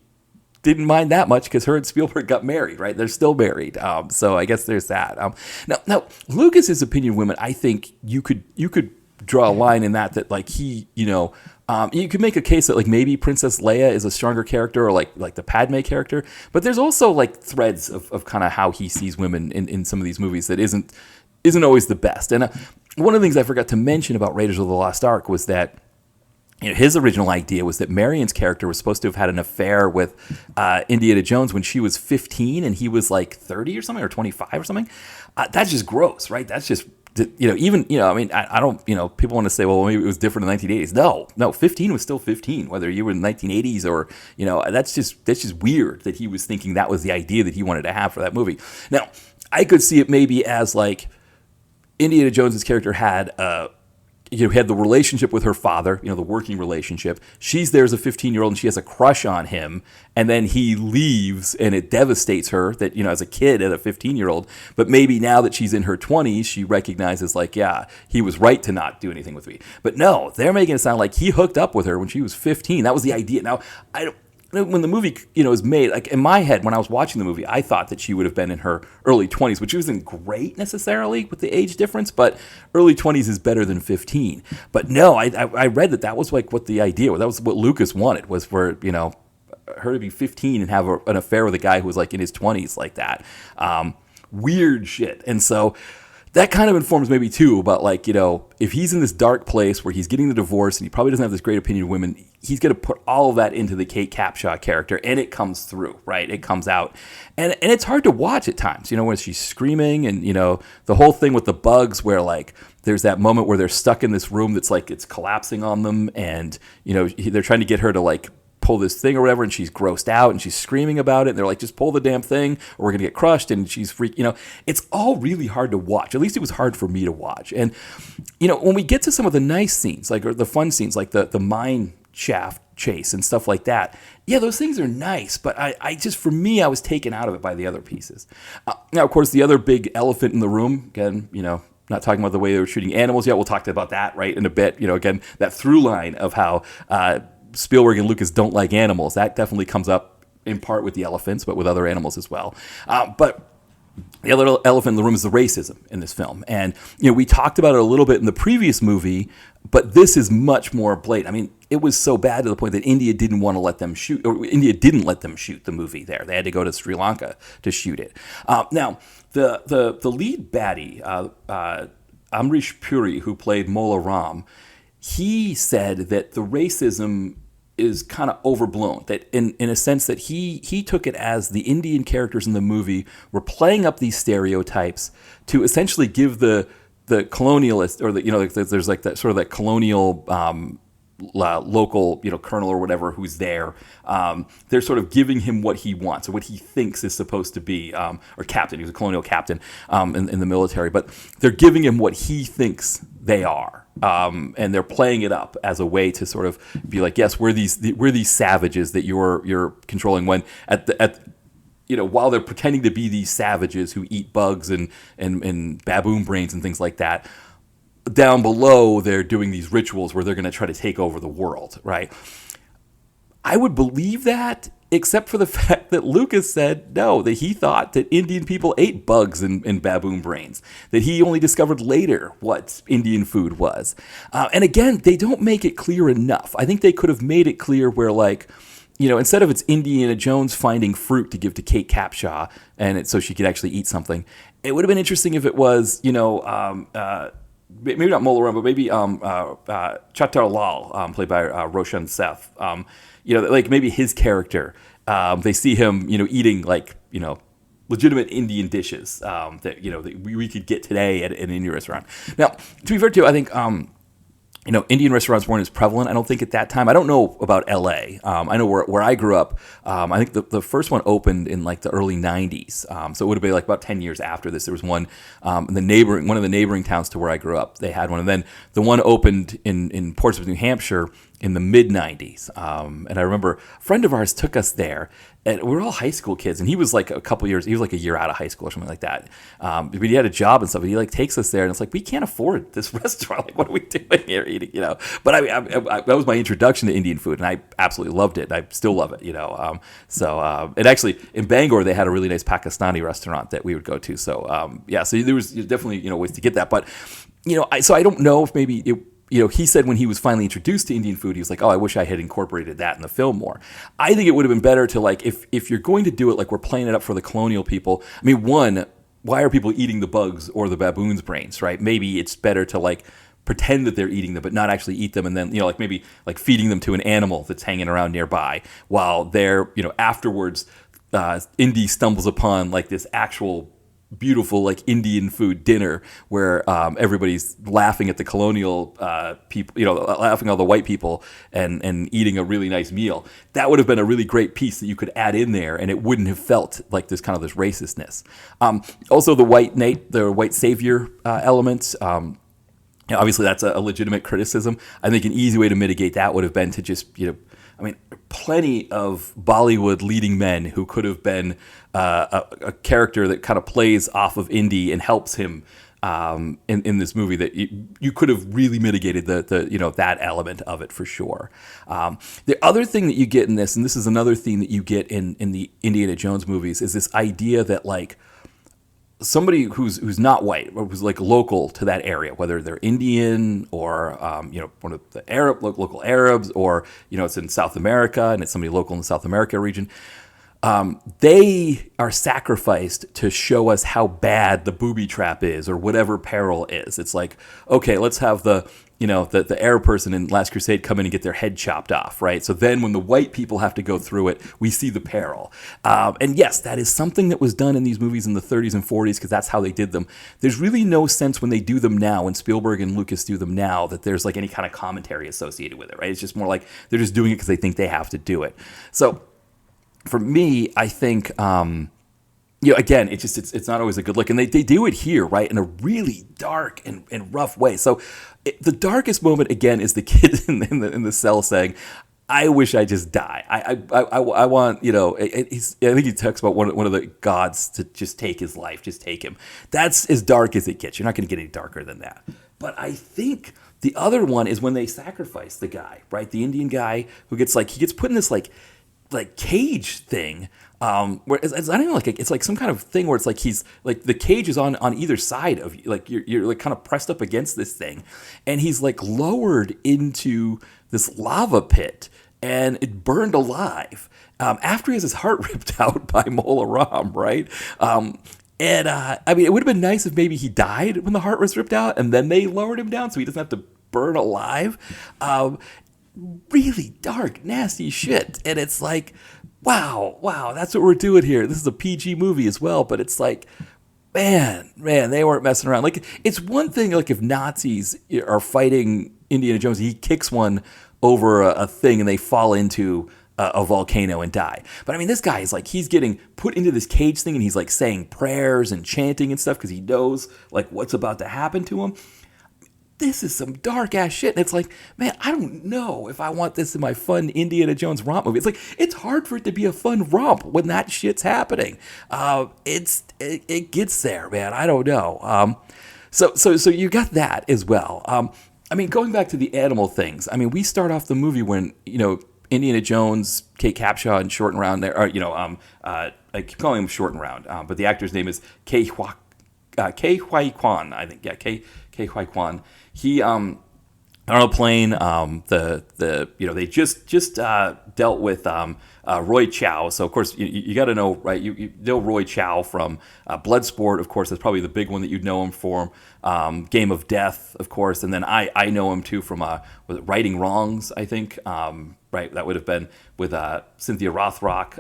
didn't mind that much because her and Spielberg got married, right? They're still married. So I guess there's that. Now Lucas's opinion of women, I think you could draw a line in that like he, you could make a case that like maybe Princess Leia is a stronger character, or like the Padme character, but there's also like threads of kind of how he sees women in some of these movies that isn't always the best. And one of the things I forgot to mention about Raiders of the Lost Ark was that his original idea was that Marion's character was supposed to have had an affair with Indiana Jones when she was 15 and he was like 30 or something, or 25 or something. That's just gross, right? That's just, I don't, people want to say, well, maybe it was different in the 1980s. No, 15 was still 15, whether you were in the 1980s or, that's just weird that he was thinking that was the idea that he wanted to have for that movie. Now, I could see it maybe as like Indiana Jones's character had had the relationship with her father, the working relationship. She's there as a 15-year-old and she has a crush on him, and then he leaves and it devastates her that, as a kid, as a 15-year-old. But maybe now that she's in her 20s, she recognizes like, yeah, he was right to not do anything with me. But no, they're making it sound like he hooked up with her when she was 15. That was the idea. Now, when the movie, is made, like in my head, when I was watching the movie, I thought that she would have been in her early 20s, which isn't great necessarily with the age difference, but early 20s is better than 15. But no, I read that was like what the idea was. That was what Lucas wanted, was for, her to be 15 and have an affair with a guy who was like in his 20s like that. Weird shit. And so that kind of informs maybe too about like, if he's in this dark place where he's getting the divorce and he probably doesn't have this great opinion of women, he's going to put all of that into the Kate Capshaw character, and it comes through, right? It comes out. And it's hard to watch at times, when she's screaming and, the whole thing with the bugs where like there's that moment where they're stuck in this room that's like it's collapsing on them, and, they're trying to get her to like pull this thing or whatever, and she's grossed out and she's screaming about it, and they're like, just pull the damn thing or we're gonna get crushed, and she's it's all really hard to watch. At least it was hard for me to watch. And when we get to some of the nice scenes, like, or the fun scenes, like the mine shaft chase and stuff like that, yeah, those things are nice, but I just, for me, I was taken out of it by the other pieces. Now, of course, the other big elephant in the room, again, not talking about the way they were shooting animals yet, we'll talk about that right in a bit, again, that through line of how Spielberg and Lucas don't like animals. That definitely comes up in part with the elephants, but with other animals as well. But the other elephant in the room is the racism in this film. And, we talked about it a little bit in the previous movie, but this is much more blatant. It was so bad to the point that India didn't want to let them shoot, or India didn't let them shoot the movie there. They had to go to Sri Lanka to shoot it. Now, the lead baddie, Amrish Puri, who played Mola Ram, he said that the racism is kind of overblown. That in a sense that he took it as the Indian characters in the movie were playing up these stereotypes to essentially give the colonialist, or there's like that sort of that colonial local colonel or whatever who's there. They're sort of giving him what he wants or what he thinks is supposed to be, or captain. He was a colonial captain in the military, but they're giving him what he thinks they are. And they're playing it up as a way to sort of be like, yes, we're these savages that you're controlling. When while they're pretending to be these savages who eat bugs and baboon brains and things like that, down below they're doing these rituals where they're going to try to take over the world, right? I would believe that, except for the fact that Lucas said no, that he thought that Indian people ate bugs and baboon brains, that he only discovered later what Indian food was. And again, they don't make it clear enough. I think they could have made it clear where, like, instead of it's Indiana Jones finding fruit to give to Kate Capshaw so she could actually eat something, it would have been interesting if it was, maybe not Mola Ram, but maybe Chatar Lal, played by Roshan Seth. Like maybe his character, they see him, eating like, legitimate Indian dishes that that we could get today at an Indian restaurant. Now, to be fair too, I think Indian restaurants weren't as prevalent, I don't think, at that time. I don't know about L.A. I know where I grew up. I think the first one opened in like the early 90s. So it would have been like about 10 years after this. There was one in one of the neighboring towns to where I grew up. They had one. And then the one opened in Portsmouth, New Hampshire in the mid-90s. And I remember a friend of ours took us there. And we were all high school kids, and he was like he was like a year out of high school or something like that. But he had a job and stuff, and he like takes us there, and it's like, we can't afford this restaurant. Like, what are we doing here eating, But I that was my introduction to Indian food, and I absolutely loved it, and I still love it, and actually, in Bangor, they had a really nice Pakistani restaurant that we would go to. So, so there was definitely, ways to get that. But, so I don't know if maybe he said when he was finally introduced to Indian food, he was like, oh, I wish I had incorporated that in the film more. I think it would have been better to, like, if you're going to do it, like we're playing it up for the colonial people. I mean, one, why are people eating the bugs or the baboons' brains, right? Maybe it's better to, like, pretend that they're eating them, but not actually eat them, and then, like maybe like feeding them to an animal that's hanging around nearby while they're, afterwards, Indy stumbles upon like this actual beautiful like Indian food dinner where everybody's laughing at the colonial people, laughing at all the white people and eating a really nice meal. That would have been a really great piece that you could add in there, and it wouldn't have felt like this kind of this racistness. Also, the white savior element. Obviously, that's a legitimate criticism. I think an easy way to mitigate that would have been to just, plenty of Bollywood leading men who could have been a character that kind of plays off of Indy and helps him in this movie, that you could have really mitigated the that element of it for sure. The other thing that you get in this, and this is another theme that you get in the Indiana Jones movies, is this idea that like somebody who's not white, or who's like local to that area, whether they're Indian or one of the local Arabs, or it's in South America and it's somebody local in the South America region, they are sacrificed to show us how bad the booby trap is or whatever peril is. It's like, okay, let's have the Arab person in Last Crusade come in and get their head chopped off, right? So then when the white people have to go through it, we see the peril. And yes, that is something that was done in these movies in the 30s and 40s because that's how they did them. There's really no sense when they do them now, when Spielberg and Lucas do them now, that there's like any kind of commentary associated with it, right? It's just more like they're just doing it because they think they have to do it. So for me, I think, again, it's not always a good look. And they do it here, right, in a really dark and rough way. So the darkest moment, again, is the kid in the cell saying, I wish I just die. I want, I think he talks about one of the gods to just take his life, just take him. That's as dark as it gets. You're not going to get any darker than that. But I think the other one is when they sacrifice the guy, right? The Indian guy who gets put in this like cage thing, where it's not even like it's like some kind of thing where it's like he's like the cage is on either side of you, like you're like kind of pressed up against this thing, and he's like lowered into this lava pit and it burned alive after he has his heart ripped out by Mola Ram, right? And it would have been nice if maybe he died when the heart was ripped out and then they lowered him down so he doesn't have to burn alive. really dark, nasty shit. And it's like, wow, that's what we're doing here. This is a PG movie as well, but it's like, man, they weren't messing around. Like, it's one thing, like, if Nazis are fighting Indiana Jones, he kicks one over a thing and they fall into a volcano and die. But I mean, this guy is like, he's getting put into this cage thing and he's like saying prayers and chanting and stuff because he knows like what's about to happen to him. This is some dark ass shit. And it's like, man, I don't know if I want this in my fun Indiana Jones romp movie. It's like, it's hard for it to be a fun romp when that shit's happening. It gets there, man. I don't know. So you got that as well. I mean, going back to the animal things. I mean, we start off the movie when, Indiana Jones, Kate Capshaw, and Short and Round there, or, I keep calling him Short and Round, but the actor's name is Ke Huy Quan, I think. Yeah, Ke Huy Quan. He, on a plane, they just dealt with Roy Chow. So, of course, you got to know, right? You know Roy Chow from Bloodsport, of course. That's probably the big one that you'd know him for. Game of Death, of course. And then I know him, too, from Righting Wrongs, I think. Right, that would have been with Cynthia Rothrock.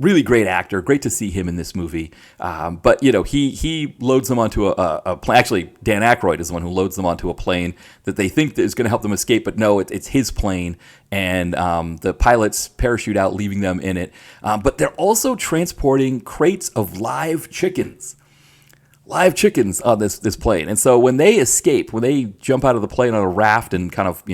Really great actor. Great to see him in this movie. But he loads them onto a plane. Actually, Dan Aykroyd is the one who loads them onto a plane that they think that is going to help them escape. But no, it's his plane. And the pilots parachute out, leaving them in it. But they're also transporting crates of live chickens. Live chickens on this plane. And so when they escape, when they jump out of the plane on a raft and kind of,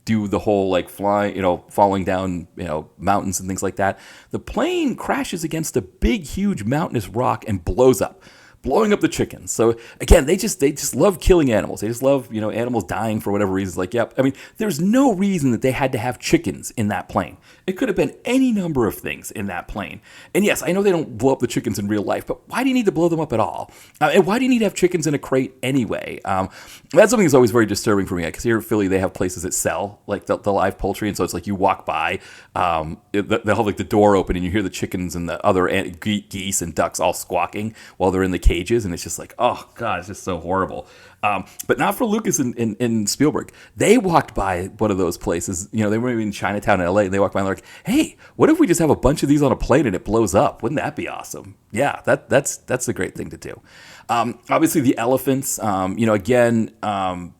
do the whole like flying, falling down, mountains and things like that, the plane crashes against a big, huge mountainous rock and blows up, blowing up the chickens. So again, they just love killing animals. They just love, animals dying for whatever reasons. Like, yep. I mean, there's no reason that they had to have chickens in that plane. It could have been any number of things in that plane. And yes, I know they don't blow up the chickens in real life, but why do you need to blow them up at all? And why do you need to have chickens in a crate anyway? That's something that's always very disturbing for me, because here in Philly, they have places that sell like the live poultry. And so it's like you walk by, they'll have like the door open and you hear the chickens and the other geese and ducks all squawking while they're in the cages. And it's just like, oh God, it's just so horrible. But not for Lucas and Spielberg. They walked by one of those places. They were in Chinatown in LA, and they walked by and they're like, hey, what if we just have a bunch of these on a plane and it blows up? Wouldn't that be awesome? Yeah, that's a great thing to do. Obviously, the elephants,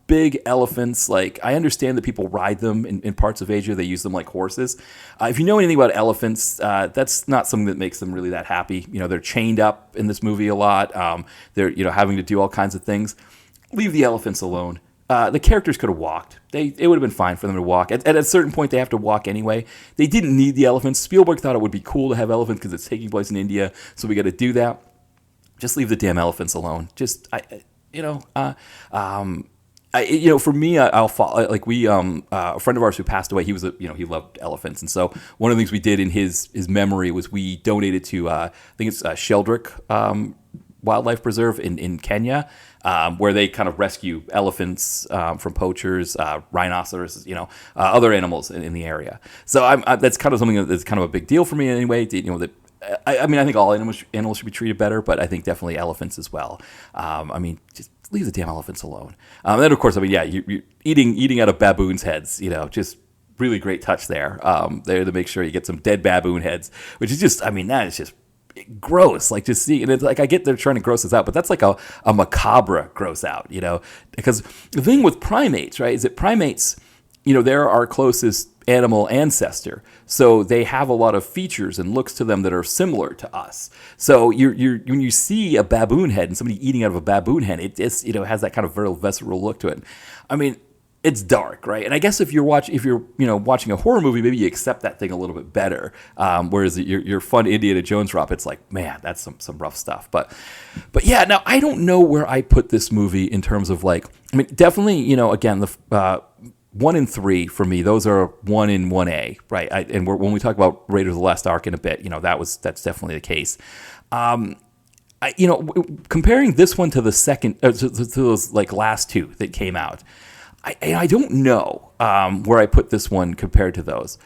big elephants. Like, I understand that people ride them in parts of Asia. They use them like horses. If you know anything about elephants, that's not something that makes them really that happy. They're chained up in this movie a lot. They're, having to do all kinds of things. Leave the elephants alone. The characters could have walked. It would have been fine for them to walk. At a certain point, they have to walk anyway. They didn't need the elephants. Spielberg thought it would be cool to have elephants because it's taking place in India, so we got to do that. Just leave the damn elephants alone. For me, I'll follow. Like a friend of ours who passed away, he was he loved elephants, and so one of the things we did in his memory was we donated to I think it's Sheldrick Wildlife Preserve in Kenya, where they kind of rescue elephants from poachers, rhinoceroses, other animals in the area. So that's kind of something that's kind of a big deal for me anyway. I think all animals should be treated better, but I think definitely elephants as well. Just leave the damn elephants alone. And then of course, you're eating out of baboons' heads. Just really great touch there. There to make sure you get some dead baboon heads, which is just, that is just gross. Like, just see, and it's like, I get they're trying to gross us out, but that's like a macabre gross out, because the thing with primates, right, is that primates, they're our closest animal ancestor, so they have a lot of features and looks to them that are similar to us. So you're when you see a baboon head and somebody eating out of a baboon head, it just has that kind of very visceral look to it. It's dark, right? And I guess if you're watching a horror movie, maybe you accept that thing a little bit better. Whereas your fun Indiana Jones romp, it's like, man, that's some rough stuff. But yeah, now I don't know where I put this movie in terms of definitely, again, the 1 and 3 for me, those are 1 and 1A, right? And when we talk about Raiders of the Lost Ark in a bit, that's definitely the case. Comparing this one to the second, to those last two that came out, I don't know where I put this one compared to those.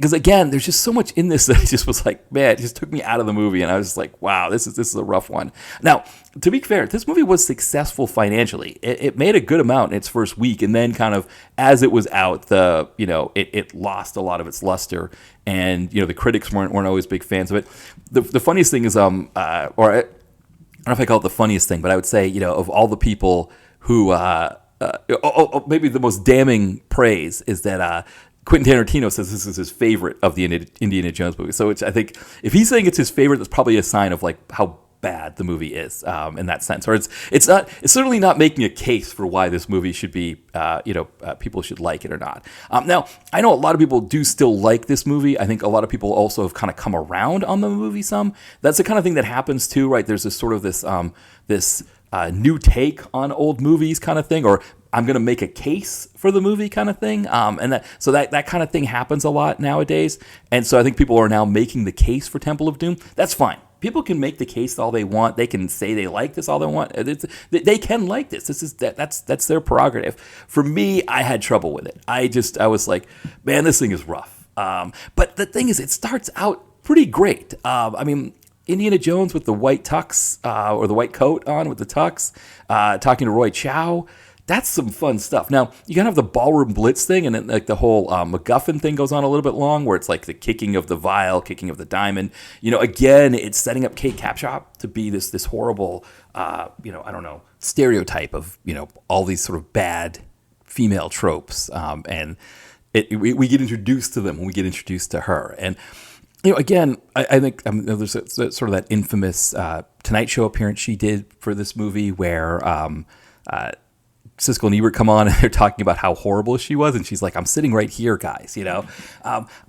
because again, there's just so much in this that I just was like, man, it just took me out of the movie, and I was just like, wow, this is a rough one. Now, to be fair, this movie was successful financially. It made a good amount in its first week, and then kind of as it was out, it lost a lot of its luster, and the critics weren't always big fans of it. The funniest thing is, I don't know if I call it the funniest thing, but I would say, of all the people who, maybe the most damning praise is that. Quentin Tarantino says this is his favorite of the Indiana Jones movie. So I think if he's saying it's his favorite, that's probably a sign of like how bad the movie is in that sense. Or it's certainly not making a case for why this movie should be, people should like it or not. Now, I know a lot of people do still like this movie. I think a lot of people also have kind of come around on the movie some. That's the kind of thing that happens too, right? There's this sort of this new take on old movies kind of thing, or I'm going to make a case for the movie kind of thing. And that kind of thing happens a lot nowadays. And so I think people are now making the case for Temple of Doom. That's fine. People can make the case all they want. They can say they like this all they want. They can like this. That's their prerogative. For me, I had trouble with it. I was like, man, this thing is rough. But the thing is, it starts out pretty great. Indiana Jones with the white tux or the white coat on with the tux, talking to Roy Chow. That's some fun stuff. Now, you kind of have the ballroom blitz thing, and then like the whole MacGuffin thing goes on a little bit long, where it's like the kicking of the vial, kicking of the diamond. Again, it's setting up Kate Capshaw to be this horrible, stereotype of, all these sort of bad female tropes. And we get introduced to them when we get introduced to her. And, again, I think there's sort of that infamous Tonight Show appearance she did for this movie where Siskel and Ebert come on and they're talking about how horrible she was, and she's like, I'm sitting right here, guys,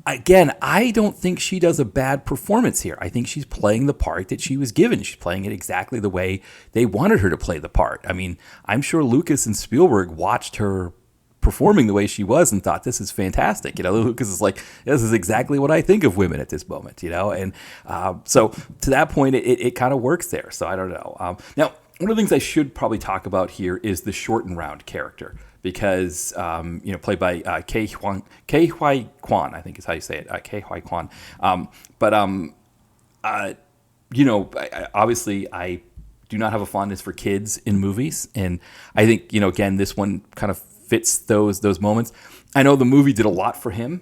Again, I don't think she does a bad performance here. I think she's playing the part that she was given. She's playing it exactly the way they wanted her to play the part. I mean, I'm sure Lucas and Spielberg watched her performing the way she was and thought, this is fantastic. Lucas is like, this is exactly what I think of women at this moment, and so to that point, it kind of works there. So I don't know. Now, one of the things I should probably talk about here is the Short and Round character, because played by Ke Huy Quan, I think is how you say it, Ke Huy Quan. Obviously I do not have a fondness for kids in movies, and I think again this one kind of fits those moments. I know the movie did a lot for him.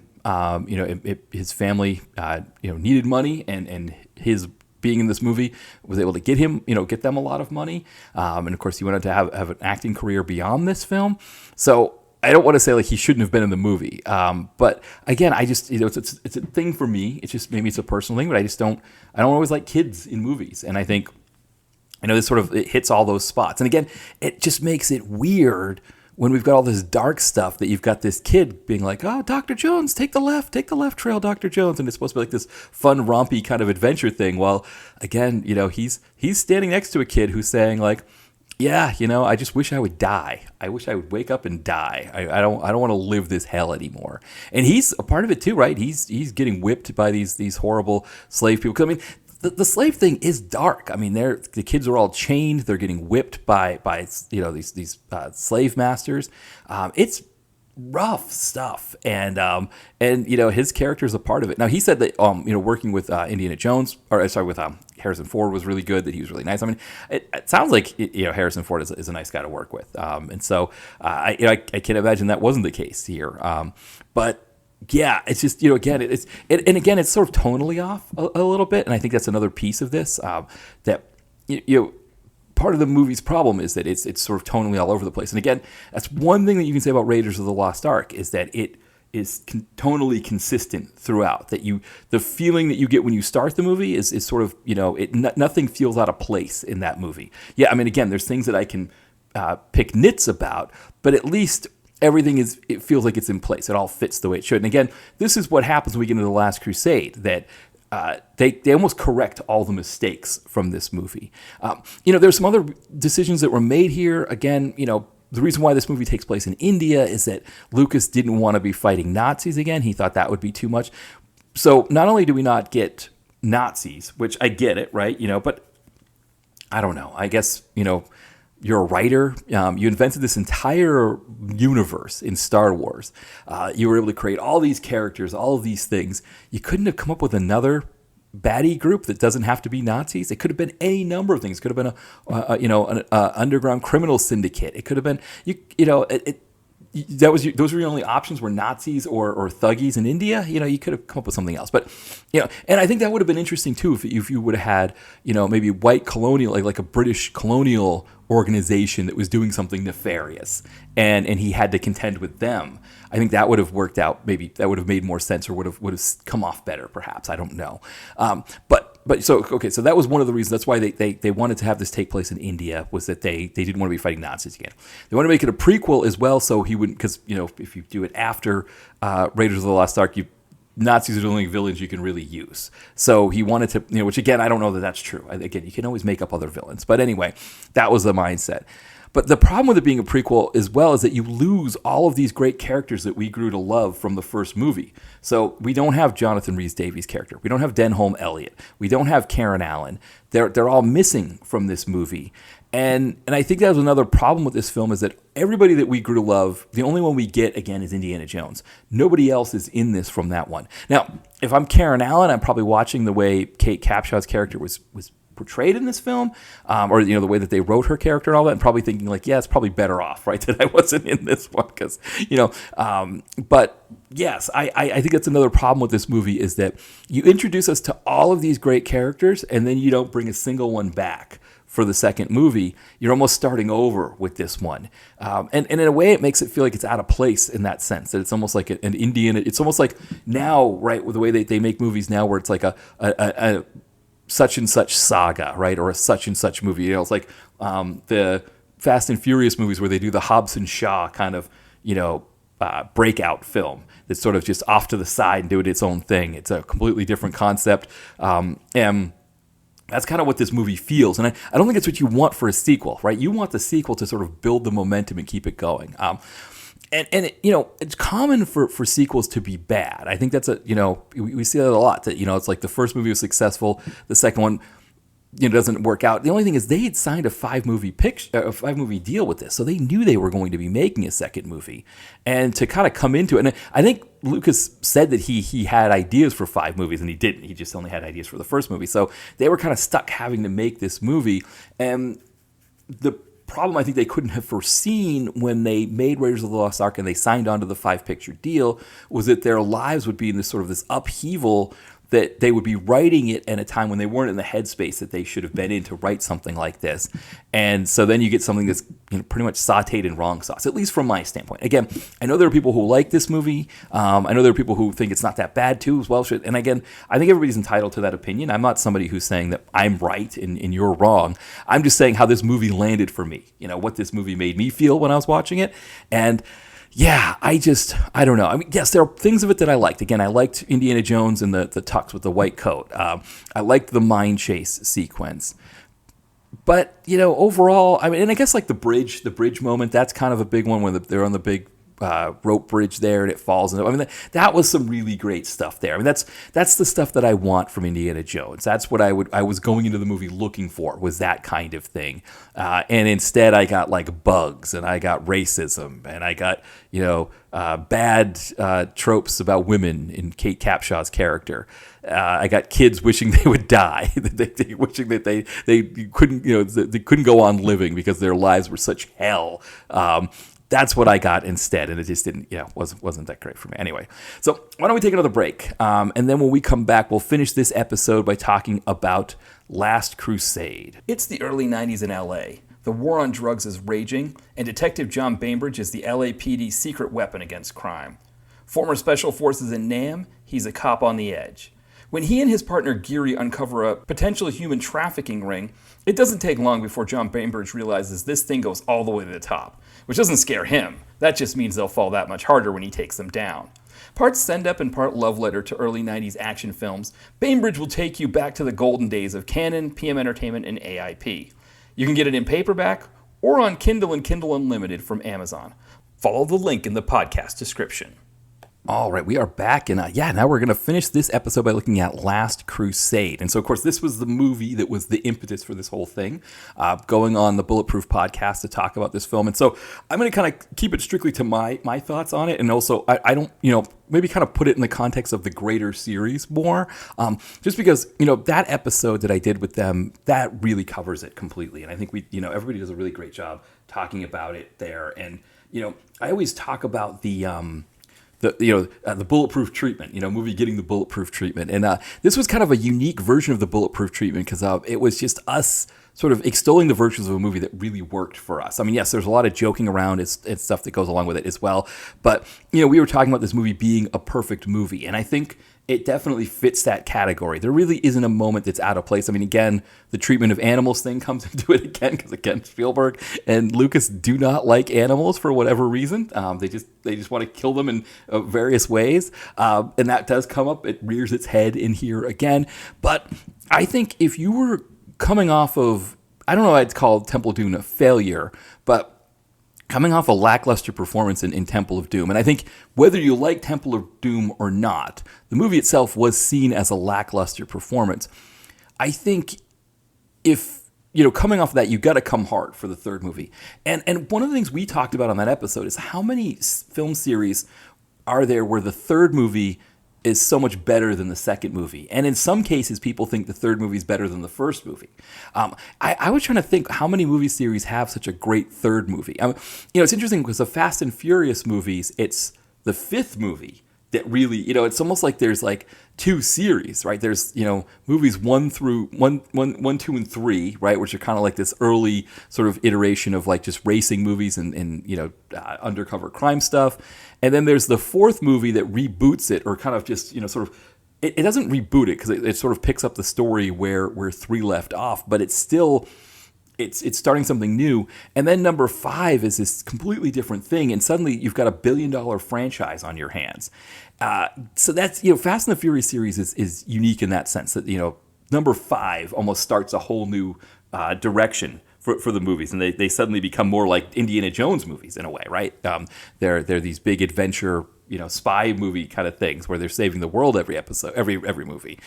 His family needed money, and his being in this movie was able to get them a lot of money. And of course, he went on to have an acting career beyond this film. So I don't want to say like he shouldn't have been in the movie. But again, I just, it's a thing for me. It's just, maybe it's a personal thing, but I don't always like kids in movies. And I think, this sort of, it hits all those spots. And again, it just makes it weird when we've got all this dark stuff that you've got this kid being like, oh, Dr. Jones, take the left trail, Dr. Jones. And it's supposed to be like this fun, rompy kind of adventure thing. Well, again, he's standing next to a kid who's saying like, yeah, I just wish I would die. I wish I would wake up and die. I don't want to live this hell anymore. And he's a part of it too, right? He's getting whipped by these horrible slave people. 'Cause, I mean, the slave thing is dark. I mean, the kids are all chained. They're getting whipped by these slave masters. It's rough stuff, and his character is a part of it. Now, he said that working with Indiana Jones, with Harrison Ford was really good. That he was really nice. I mean, it sounds like Harrison Ford is a nice guy to work with, and so I can't imagine that wasn't the case here. But yeah, it's just again it's sort of tonally off a little bit, and I think that's another piece of this that part of the movie's problem is that it's sort of tonally all over the place. And again, that's one thing that you can say about Raiders of the Lost Ark is that it is tonally consistent throughout. That the feeling that you get when you start the movie is sort of nothing feels out of place in that movie. Yeah, I mean, again, there's things that I can pick nits about, but at least everything it feels like it's in place. It all fits the way it should. And again, this is what happens when we get into The Last Crusade, that they almost correct all the mistakes from this movie. There's some other decisions that were made here. Again, the reason why this movie takes place in India is that Lucas didn't want to be fighting Nazis again. He thought that would be too much. So not only do we not get Nazis, which I get it, right? But I don't know. I guess, you're a writer. You invented this entire universe in Star Wars. You were able to create all these characters, all of these things. You couldn't have come up with another baddie group that doesn't have to be Nazis. It could have been any number of things. It could have been an underground criminal syndicate. It could have been those were your only options, were Nazis or thuggies in India. You could have come up with something else. But and I think that would have been interesting too if you would have had maybe white colonial, like a British colonial organization that was doing something nefarious, and he had to contend with them. I think that would have worked out. Maybe that would have made more sense, or would have come off better, perhaps. I don't know. So that was one of the reasons. That's why they wanted to have this take place in India, was that they didn't want to be fighting Nazis again. They want to make it a prequel as well, so he wouldn't, because if you do it after Raiders of the Lost Ark, Nazis are the only villains you can really use. So he wanted to, which again, I don't know that that's true. Again, you can always make up other villains. But anyway, that was the mindset. But the problem with it being a prequel as well is that you lose all of these great characters that we grew to love from the first movie. So we don't have Jonathan Rhys-Davies' character. We don't have Denholm Elliott. We don't have Karen Allen. They're all missing from this movie. And I think that was another problem with this film, is that everybody that we grew to love, the only one we get, again, is Indiana Jones. Nobody else is in this from that one. Now, if I'm Karen Allen, I'm probably watching the way Kate Capshaw's character was portrayed in this film, or the way that they wrote her character and all that, and probably thinking like, yeah, it's probably better off, right, that I wasn't in this one, because but yes, I think that's another problem with this movie, is that you introduce us to all of these great characters and then you don't bring a single one back for the second movie. You're almost starting over with this one, and in a way it makes it feel like it's out of place in that sense, that it's almost like an Indian. It's almost like now, right, with the way they make movies now, where it's like a such and such saga, right, or a such and such movie. It's like the Fast and Furious movies, where they do the Hobbs and Shaw kind of breakout film that's sort of just off to the side and do it its own thing. It's a completely different concept, and that's kind of what this movie feels. And I don't think it's what you want for a sequel, right? You want the sequel to sort of build the momentum and keep it going. And it's common for sequels to be bad. I think that's we see that a lot. That it's like the first movie was successful, the second one doesn't work out. The only thing is they had signed a 5-movie deal with this, so they knew they were going to be making a second movie. And to kind of come into it, and I think Lucas said that he had ideas for 5 movies, and he didn't. He just only had ideas for the first movie. So they were kind of stuck having to make this movie, and the problem I think they couldn't have foreseen when they made Raiders of the Lost Ark and they signed on to the 5-picture deal was that their lives would be in this upheaval, that they would be writing it at a time when they weren't in the headspace that they should have been in to write something like this. And so then you get something that's pretty much sauteed in wrong sauce, at least from my standpoint. Again, I know there are people who like this movie. I know there are people who think it's not that bad too as well. And again, I think everybody's entitled to that opinion. I'm not somebody who's saying that I'm right and you're wrong. I'm just saying how this movie landed for me, what this movie made me feel when I was watching it. And yeah, I don't know. I mean, yes, there are things of it that I liked. Again, I liked Indiana Jones and the tux with the white coat. I liked the mine chase sequence. But, overall, I mean, and I guess like the bridge moment, that's kind of a big one when they're on the big rope bridge there and it falls. I mean, that was some really great stuff there. I mean, that's the stuff that I want from Indiana Jones. That's what I was going into the movie looking for, was that kind of thing. And instead I got like bugs, and I got racism, and I got, bad tropes about women in Kate Capshaw's character. I got kids wishing they would die, wishing that they couldn't, they couldn't go on living because their lives were such hell. That's what I got instead, and it just wasn't that great for me. Anyway, so why don't we take another break, and then when we come back, we'll finish this episode by talking about Last Crusade. It's the early 90s in LA. The war on drugs is raging, and Detective John Bainbridge is the LAPD's secret weapon against crime. Former Special Forces in Nam, he's a cop on the edge. When he and his partner Geary uncover a potential human trafficking ring, it doesn't take long before John Bainbridge realizes this thing goes all the way to the top, which doesn't scare him. That just means they'll fall that much harder when he takes them down. Part send-up and part love letter to early 90s action films, Bainbridge will take you back to the golden days of Canon, PM Entertainment, and AIP. You can get it in paperback or on Kindle and Kindle Unlimited from Amazon. Follow the link in the podcast description. All right, we are back, and now we're going to finish this episode by looking at Last Crusade. And so, of course, this was the movie that was the impetus for this whole thing, going on the Bulletproof podcast to talk about this film. And so I'm going to kind of keep it strictly to my thoughts on it, and also I don't, maybe kind of put it in the context of the greater series more, just because, that episode that I did with them, that really covers it completely. And I think everybody does a really great job talking about it there. And, I always talk about the bulletproof treatment, movie getting the bulletproof treatment. And this was kind of a unique version of the bulletproof treatment because it was just us sort of extolling the virtues of a movie that really worked for us. I mean, yes, there's a lot of joking around and stuff that goes along with it as well. But, we were talking about this movie being a perfect movie. And I think it definitely fits that category. There really isn't a moment that's out of place. I mean, again, the treatment of animals thing comes into it again because, again, Spielberg and Lucas do not like animals for whatever reason. They just want to kill them in various ways, and that does come up. It rears its head in here again. But I think if you were coming off of, I don't know why it's called Temple of Doom a failure, but coming off a lackluster performance in Temple of Doom. And I think whether you like Temple of Doom or not, the movie itself was seen as a lackluster performance. I think if, coming off of that, you got to come hard for the third movie. And one of the things we talked about on that episode is how many film series are there where the third movie is so much better than the second movie. And in some cases, people think the third movie is better than the first movie. I was trying to think how many movie series have such a great third movie. It's interesting because the Fast and Furious movies, it's the fifth movie that really, it's almost like there's like two series, right? There's, movies 1, 2, and 3, right? Which are kind of like this early sort of iteration of like just racing movies and undercover crime stuff. And then there's the fourth movie that reboots it, or kind of just, sort of, it doesn't reboot it because it sort of picks up the story where 3 left off, but it's still, it's starting something new. And then number 5 is this completely different thing, and suddenly you've got $1 billion franchise on your hands. So that's, Fast and the Furious series is unique in that sense that, number 5 almost starts a whole new direction for the movies, and they suddenly become more like Indiana Jones movies in a way, right? They're these big adventure, spy movie kind of things where they're saving the world every episode, every movie.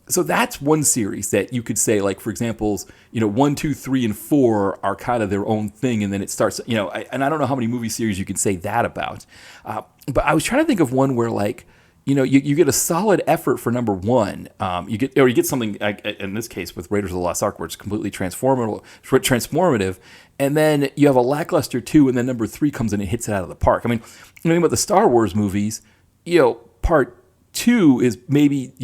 So that's one series that you could say, like, for example, 1, 2, 3, and 4 are kind of their own thing, and then it starts, and I don't know how many movie series you could say that about. But I was trying to think of one where, like, you get a solid effort for number 1. You get something, in this case with Raiders of the Lost Ark, where it's completely transformative, and then you have a lackluster 2, and then number 3 comes in and hits it out of the park. I mean, think about the Star Wars movies. Part 2 is maybe,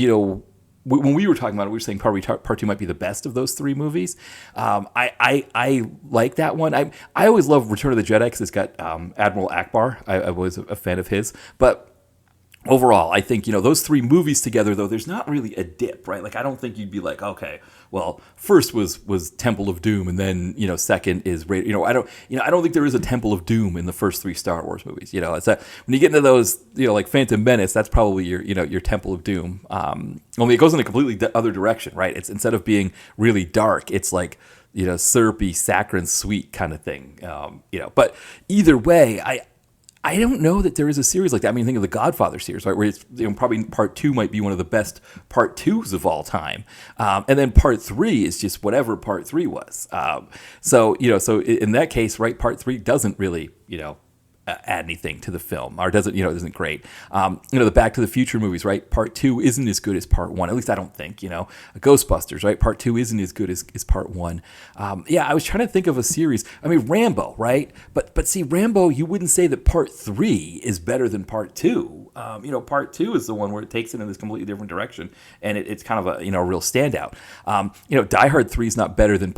when we were talking about it, we were saying probably part 2 might be the best of those 3 movies. I like that one. I always love Return of the Jedi because it's got Admiral Akbar. I was a fan of his, but overall, I think, those 3 movies together, though, there's not really a dip, right? Like, I don't think you'd be like, okay, well, first was Temple of Doom, and then, second is, I don't think there is a Temple of Doom in the first 3 Star Wars movies. It's that when you get into those, like Phantom Menace, that's probably your Temple of Doom. Only it goes in a completely other direction, right? It's instead of being really dark, it's like, syrupy, saccharine sweet kind of thing. But either way, I don't know that there is a series like that. I mean, think of the Godfather series, right? Where it's, probably part 2 might be one of the best part 2s of all time. And then part 3 is just whatever part 3 was. So in that case, right, part 3 doesn't really, add anything to the film, or doesn't, isn't great. The Back to the Future movies, right? Part 2 isn't as good as part 1. At least I don't think, Ghostbusters, right? Part 2 isn't as good as part 1. I was trying to think of a series. I mean, Rambo, right? But see, Rambo, you wouldn't say that part 3 is better than part 2. Part 2 is the one where it takes it in this completely different direction, and it's kind of a, a real standout. Die Hard 3 is not better than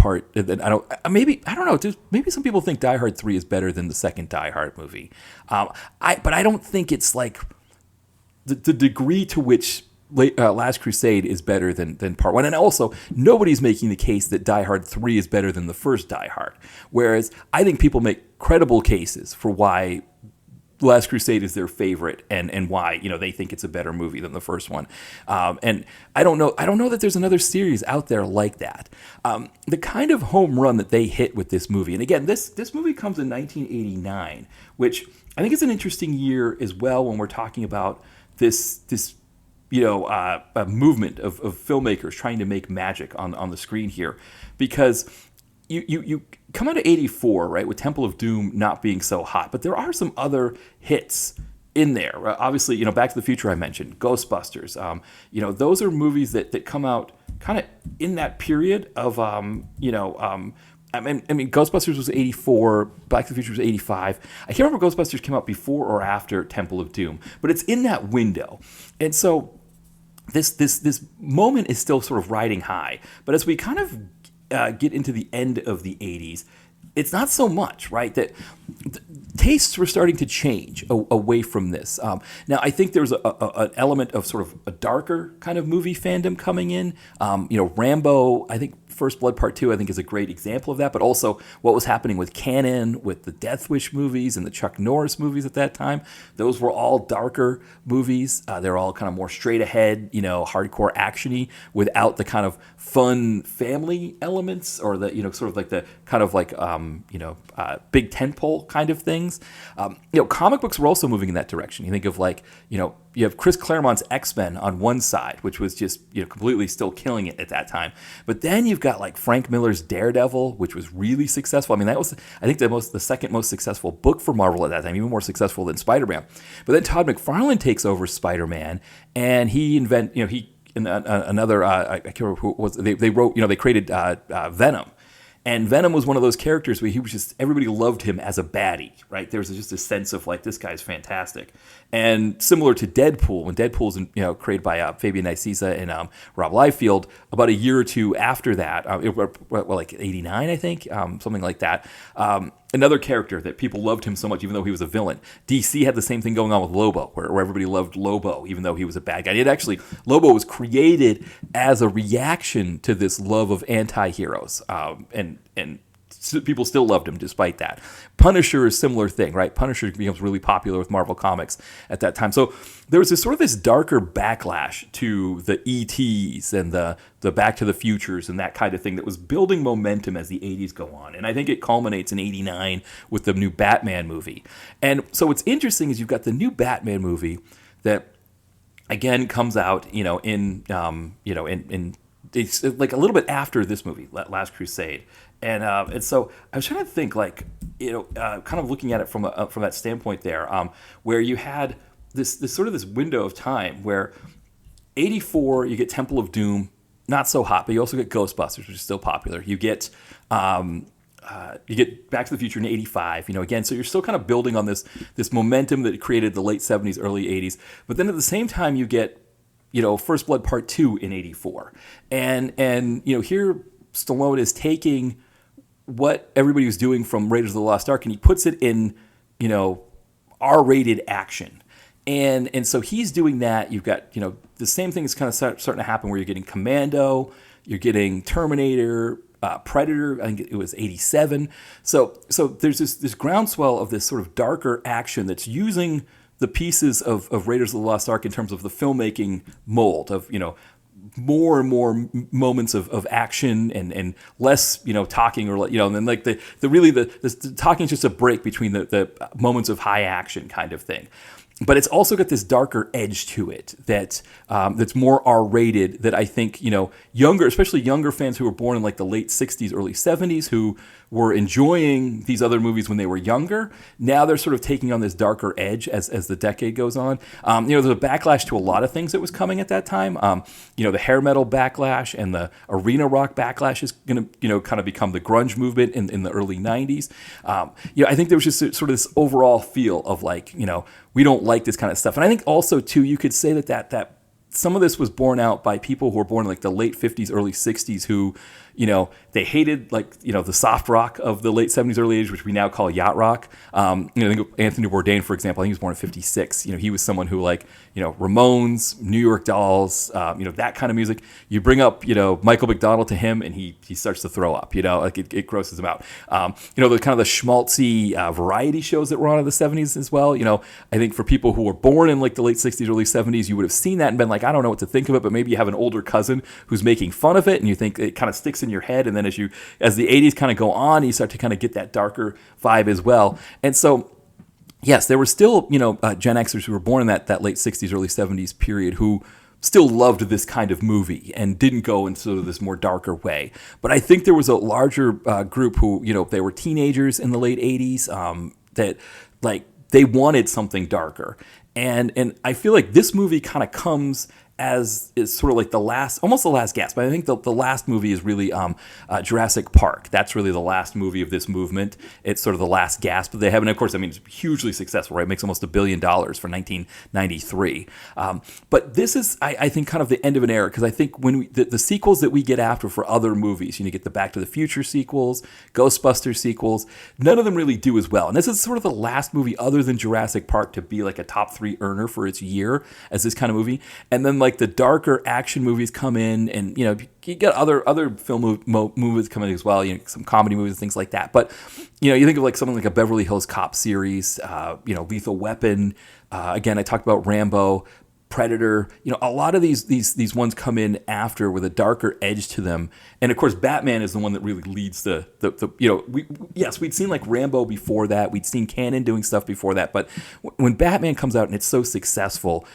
maybe some people think Die Hard 3 is better than the second Die Hard movie. But I don't think it's like the degree to which Last Crusade is better than part 1. And also, nobody's making the case that Die Hard 3 is better than the first Die Hard. Whereas I think people make credible cases for why Last Crusade is their favorite, and why they think it's a better movie than the first one. And I don't know that there's another series out there like that. The kind of home run that they hit with this movie, and again, this movie comes in 1989, which I think is an interesting year as well when we're talking about this a movement of filmmakers trying to make magic on the screen here, because you come out of 84, right, with Temple of Doom not being so hot, but there are some other hits in there. Obviously, Back to the Future I mentioned, Ghostbusters. Those are movies that come out kind of in that period of, I mean, Ghostbusters was 84, Back to the Future was 85. I can't remember if Ghostbusters came out before or after Temple of Doom, but it's in that window. And so this moment is still sort of riding high. But as we kind of get into the end of the 80s, it's not so much, right? That tastes were starting to change away from this. Now, I think there's an element of sort of a darker kind of movie fandom coming in. Rambo, I think First Blood Part 2, I think, is a great example of that, but also what was happening with Cannon, with the Death Wish movies and the Chuck Norris movies at that time. Those were all darker movies. They're all kind of more straight ahead, hardcore action-y, without the kind of fun family elements or the, sort of like the kind of like, big tentpole kind of things. Comic books were also moving in that direction. You think of like, you have Chris Claremont's X-Men on one side, which was just completely still killing it at that time. But then you've got like Frank Miller's Daredevil, which was really successful. I mean, that was, I think, the second most successful book for Marvel at that time, even more successful than Spider-Man. But then Todd McFarlane takes over Spider-Man, and he another I can't remember who it was. They wrote, they created Venom. And Venom was one of those characters where he was just, everybody loved him as a baddie, right? There was just a sense of like, this guy's fantastic. And similar to Deadpool, when Deadpool's created by Fabian Nicieza and Rob Liefeld, about a year or two after that, like 89, I think, something like that. Another character that people loved him so much, even though he was a villain. DC had the same thing going on with Lobo, where everybody loved Lobo, even though he was a bad guy. Lobo was created as a reaction to this love of anti-heroes, and people still loved him despite that. Punisher is a similar thing, right? Punisher becomes really popular with Marvel Comics at that time. So there was this darker backlash to the ETs and the Back to the Futures and that kind of thing that was building momentum as the 80s go on. And I think it culminates in 89 with the new Batman movie. And so what's interesting is you've got the new Batman movie that, again, comes out, in it's like a little bit after this movie, Last Crusade. And so I was trying to think, like, kind of looking at it from that standpoint there, where you had this window of time where 84, you get Temple of Doom, not so hot, but you also get Ghostbusters, which is still popular. You get Back to the Future in 85, again, so you're still kind of building on this momentum that created the late 70s, early 80s. But then at the same time, you get, First Blood Part 2 in 84. And here Stallone is taking what everybody was doing from Raiders of the Lost Ark, and he puts it in, R-rated action. And so he's doing that. You've got, the same thing is kind of starting to happen where you're getting Commando, you're getting Terminator, Predator, I think it was 87. So there's this groundswell of this sort of darker action that's using the pieces of Raiders of the Lost Ark in terms of the filmmaking mold of, more and more moments of action and less, talking, or, and then like the talking is just a break between the moments of high action kind of thing. But it's also got this darker edge to it that's more R-rated, that I think, especially younger fans who were born in like the late 60s, early 70s, who were enjoying these other movies when they were younger. Now they're sort of taking on this darker edge as the decade goes on. There's a backlash to a lot of things that was coming at that time. The hair metal backlash and the arena rock backlash is going to, kind of become the grunge movement in the early 90s. I think there was just sort of this overall feel of like, we don't like this kind of stuff. And I think also, too, you could say that some of this was borne out by people who were born in like the late 50s, early 60s who, they hated like, the soft rock of the late 70s, early 80s, which we now call yacht rock. I think of Anthony Bourdain, for example, I think he was born in 56. He was someone who like, Ramones, New York Dolls, that kind of music. You bring up, Michael McDonald to him and he starts to throw up, like it grosses him out. The kind of the schmaltzy variety shows that were on in the 70s as well. I think for people who were born in like the late 60s, early 70s, you would have seen that and been like, I don't know what to think of it, but maybe you have an older cousin who's making fun of it and you think it kind of sticks in your head. And then as the 80s kind of go on, you start to kind of get that darker vibe as well. And so, yes, there were still, Gen Xers who were born in that late 60s, early 70s period who still loved this kind of movie and didn't go in sort of this more darker way. But I think there was a larger group who, they were teenagers in the late 80s that like they wanted something darker. And I feel like this movie kind of comes as is sort of like almost the last gasp. But I think the last movie is really Jurassic Park. That's really the last movie of this movement. It's sort of the last gasp that they have. And of course, it's hugely successful, right? It makes almost $1 billion for 1993. But this is, I think, kind of the end of an era, because I think when the sequels that we get after for other movies, you get the Back to the Future sequels, Ghostbusters sequels, none of them really do as well. And this is sort of the last movie other than Jurassic Park to be like a top 3 earner for its year as this kind of movie. And then like the darker action movies come in, and you get other film movies come in as well, some comedy movies and things like that. But you think of like something like a Beverly Hills Cop series, Lethal Weapon, again I talked about Rambo, Predator, a lot of these ones come in after with a darker edge to them. And of course Batman is the one that really leads we'd seen like Rambo before that, we'd seen Cannon doing stuff before that, but when Batman comes out and it's so successful,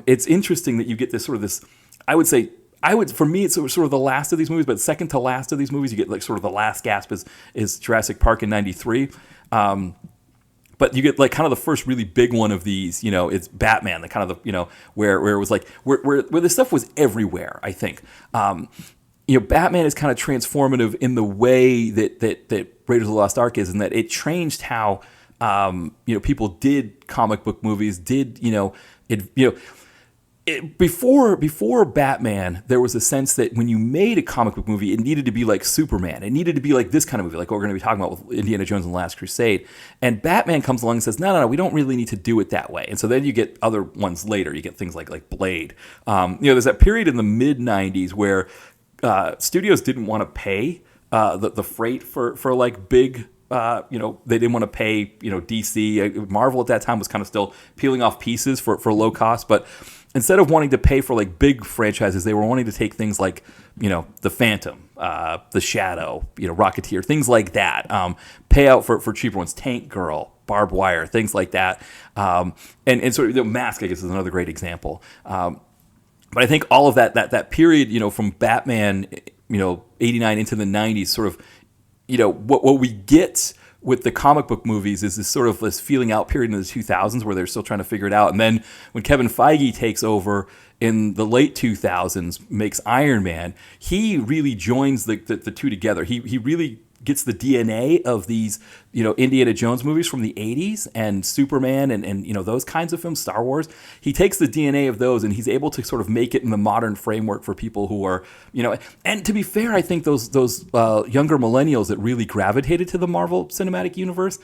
it's interesting that you get this for me, it's sort of the last of these movies, but second to last of these movies, you get like sort of the last gasp is Jurassic Park in 93. But you get like kind of the first really big one of these, it's Batman, the kind of the, where it was like, where this stuff was everywhere, I think. Batman is kind of transformative in the way that Raiders of the Lost Ark is, in that it changed how, people did comic book movies, before Batman, there was a sense that when you made a comic book movie, it needed to be like Superman. It needed to be like this kind of movie, like what we're going to be talking about with Indiana Jones and the Last Crusade. And Batman comes along and says, no, we don't really need to do it that way. And so then you get other ones later. You get things like Blade. There's that period in the mid-'90s where studios didn't want to pay the freight for like big... they didn't want to pay, DC. Marvel at that time was kind of still peeling off pieces for low cost. But instead of wanting to pay for like big franchises, they were wanting to take things like, The Phantom, The Shadow, Rocketeer, things like that. Pay out for cheaper ones, Tank Girl, Barbed Wire, things like that. And sort of Mask, I guess, is another great example. But I think all of that period, from Batman, 89 into the 90s, sort of, what we get with the comic book movies is this sort of this feeling out period in the 2000s where they're still trying to figure it out. And then when Kevin Feige takes over in the late 2000s, makes Iron Man, he really joins the two together. He really gets the DNA of these, Indiana Jones movies from the 80s and Superman and those kinds of films, Star Wars. He takes the DNA of those and he's able to sort of make it in the modern framework for people who are, and to be fair, I think those younger millennials that really gravitated to the Marvel Cinematic Universe,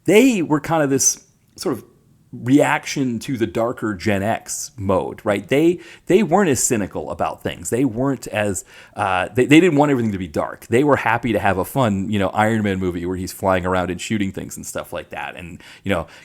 they were kind of this sort of reaction to the darker Gen X mode, right? They weren't as cynical about things. They weren't as they didn't want everything to be dark. They were happy to have a fun, Iron Man movie where he's flying around and shooting things and stuff like that. And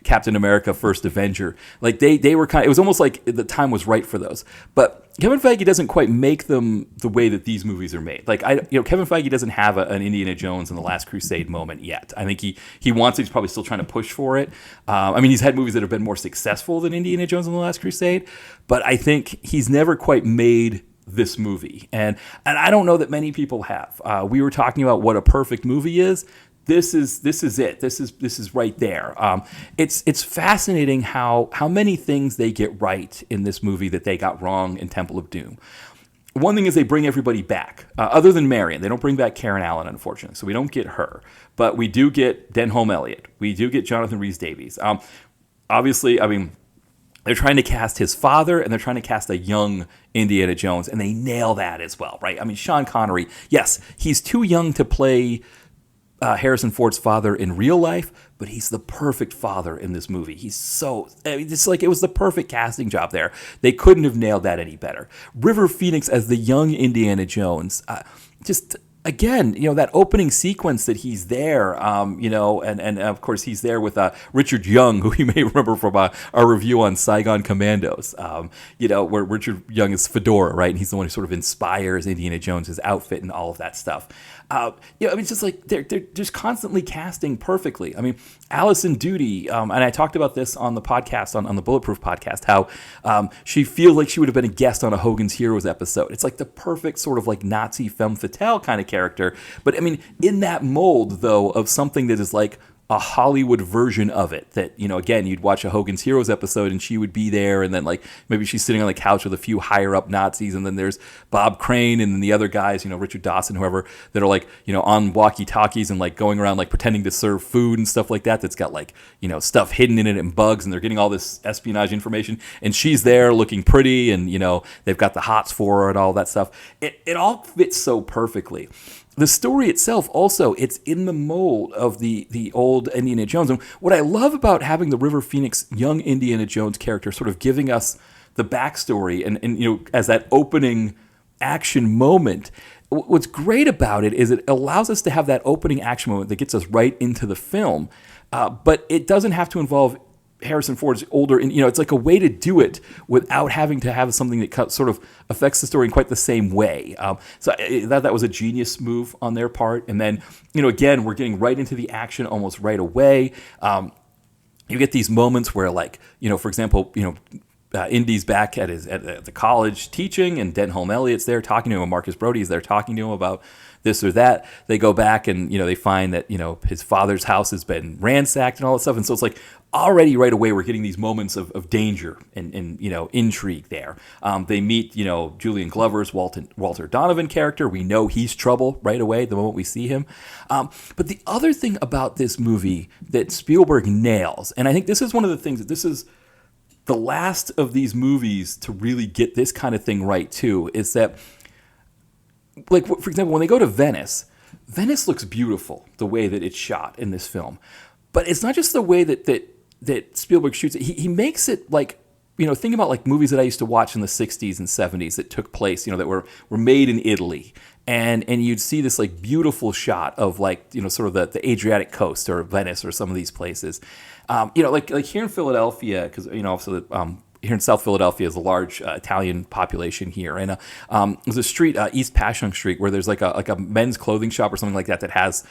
Captain America: First Avenger, like they were kind of, it was almost like the time was right for those. But Kevin Feige doesn't quite make them the way that these movies are made. Like Kevin Feige doesn't have an Indiana Jones and the Last Crusade moment yet. I think he wants it. He's probably still trying to push for it. He's had movies that have been more successful than Indiana Jones and the Last Crusade, but I think he's never quite made this movie. And I don't know that many people have. We were talking about what a perfect movie is. This is it. This is right there. It's fascinating how many things they get right in this movie that they got wrong in Temple of Doom. One thing is they bring everybody back, other than Marion. They don't bring back Karen Allen, unfortunately, so we don't get her. But we do get Denholm Elliott. We do get Jonathan Rhys-Davies. Obviously, they're trying to cast his father, and they're trying to cast a young Indiana Jones, and they nail that as well, right? I mean, Sean Connery, yes, he's too young to play Harrison Ford's father in real life, but he's the perfect father in this movie. It's like it was the perfect casting job there. They couldn't have nailed that any better. River Phoenix as the young Indiana Jones, again, that opening sequence that he's there, and of course he's there with Richard Young, who you may remember from our review on Saigon Commandos, where Richard Young is Fedora, right? And he's the one who sort of inspires Indiana Jones' outfit and all of that stuff. It's just like they're just constantly casting perfectly. I mean, Alison Doody, and I talked about this on the podcast, on the Bulletproof podcast, how she feels like she would have been a guest on a Hogan's Heroes episode. It's like the perfect sort of like Nazi femme fatale kind of character. But I mean, in that mold, though, of something that is like a Hollywood version of it, that, again, you'd watch a Hogan's Heroes episode and she would be there, and then like maybe she's sitting on the couch with a few higher up Nazis, and then there's Bob Crane and then the other guys, Richard Dawson, whoever, that are like, on walkie-talkies and like going around like pretending to serve food and stuff like that, that's got like, stuff hidden in it and bugs, and they're getting all this espionage information, and she's there looking pretty, and they've got the hots for her and all that stuff. It all fits so perfectly. The story itself also, it's in the mold of the old Indiana Jones. And what I love about having the River Phoenix young Indiana Jones character sort of giving us the backstory and as that opening action moment, what's great about it is it allows us to have that opening action moment that gets us right into the film. But it doesn't have to involve Harrison Ford's older, and it's like a way to do it without having to have something that sort of affects the story in quite the same way. So that was a genius move on their part. And then, again, we're getting right into the action almost right away. You get these moments where, like, for example, Indy's back at the college teaching, and Denholm Elliott's there talking to him, and Marcus Brody's there talking to him about this or that. They go back and, they find that, his father's house has been ransacked and all that stuff. And so it's like already right away we're getting these moments of danger and intrigue there. They meet, Julian Glover's Walter Donovan character. We know he's trouble right away the moment we see him. But the other thing about this movie that Spielberg nails, and I think this is one of the things that this is the last of these movies to really get this kind of thing right too, is that, like, for example, when they go to Venice looks beautiful the way that it's shot in this film. But it's not just the way that Spielberg shoots it. He makes it like, think about like movies that I used to watch in the 60s and 70s that took place, that were made in Italy. And you'd see this like beautiful shot of like, sort of the Adriatic coast or Venice or some of these places. Like here in Philadelphia, because, also here in South Philadelphia is a large Italian population here, and there's a street, East Passyunk Street, where there's like a men's clothing shop or something like that has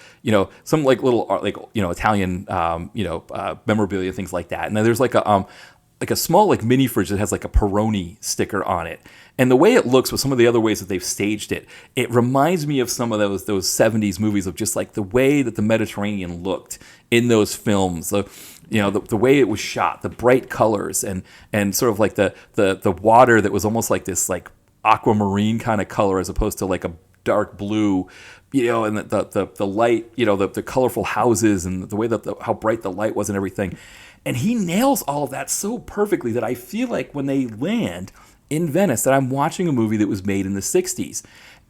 some like little Italian memorabilia, things like that, and then there's like a small like mini fridge that has like a Peroni sticker on it. And the way it looks with some of the other ways that they've staged it, it reminds me of some of those 70s movies of just like the way that the Mediterranean looked in those films. The way it was shot, the bright colors, and sort of like the water that was almost like this like aquamarine kind of color as opposed to like a dark blue, and the light, the colorful houses and the way that how bright the light was and everything. And he nails all of that so perfectly that I feel like when they land in Venice that I'm watching a movie that was made in the 60s.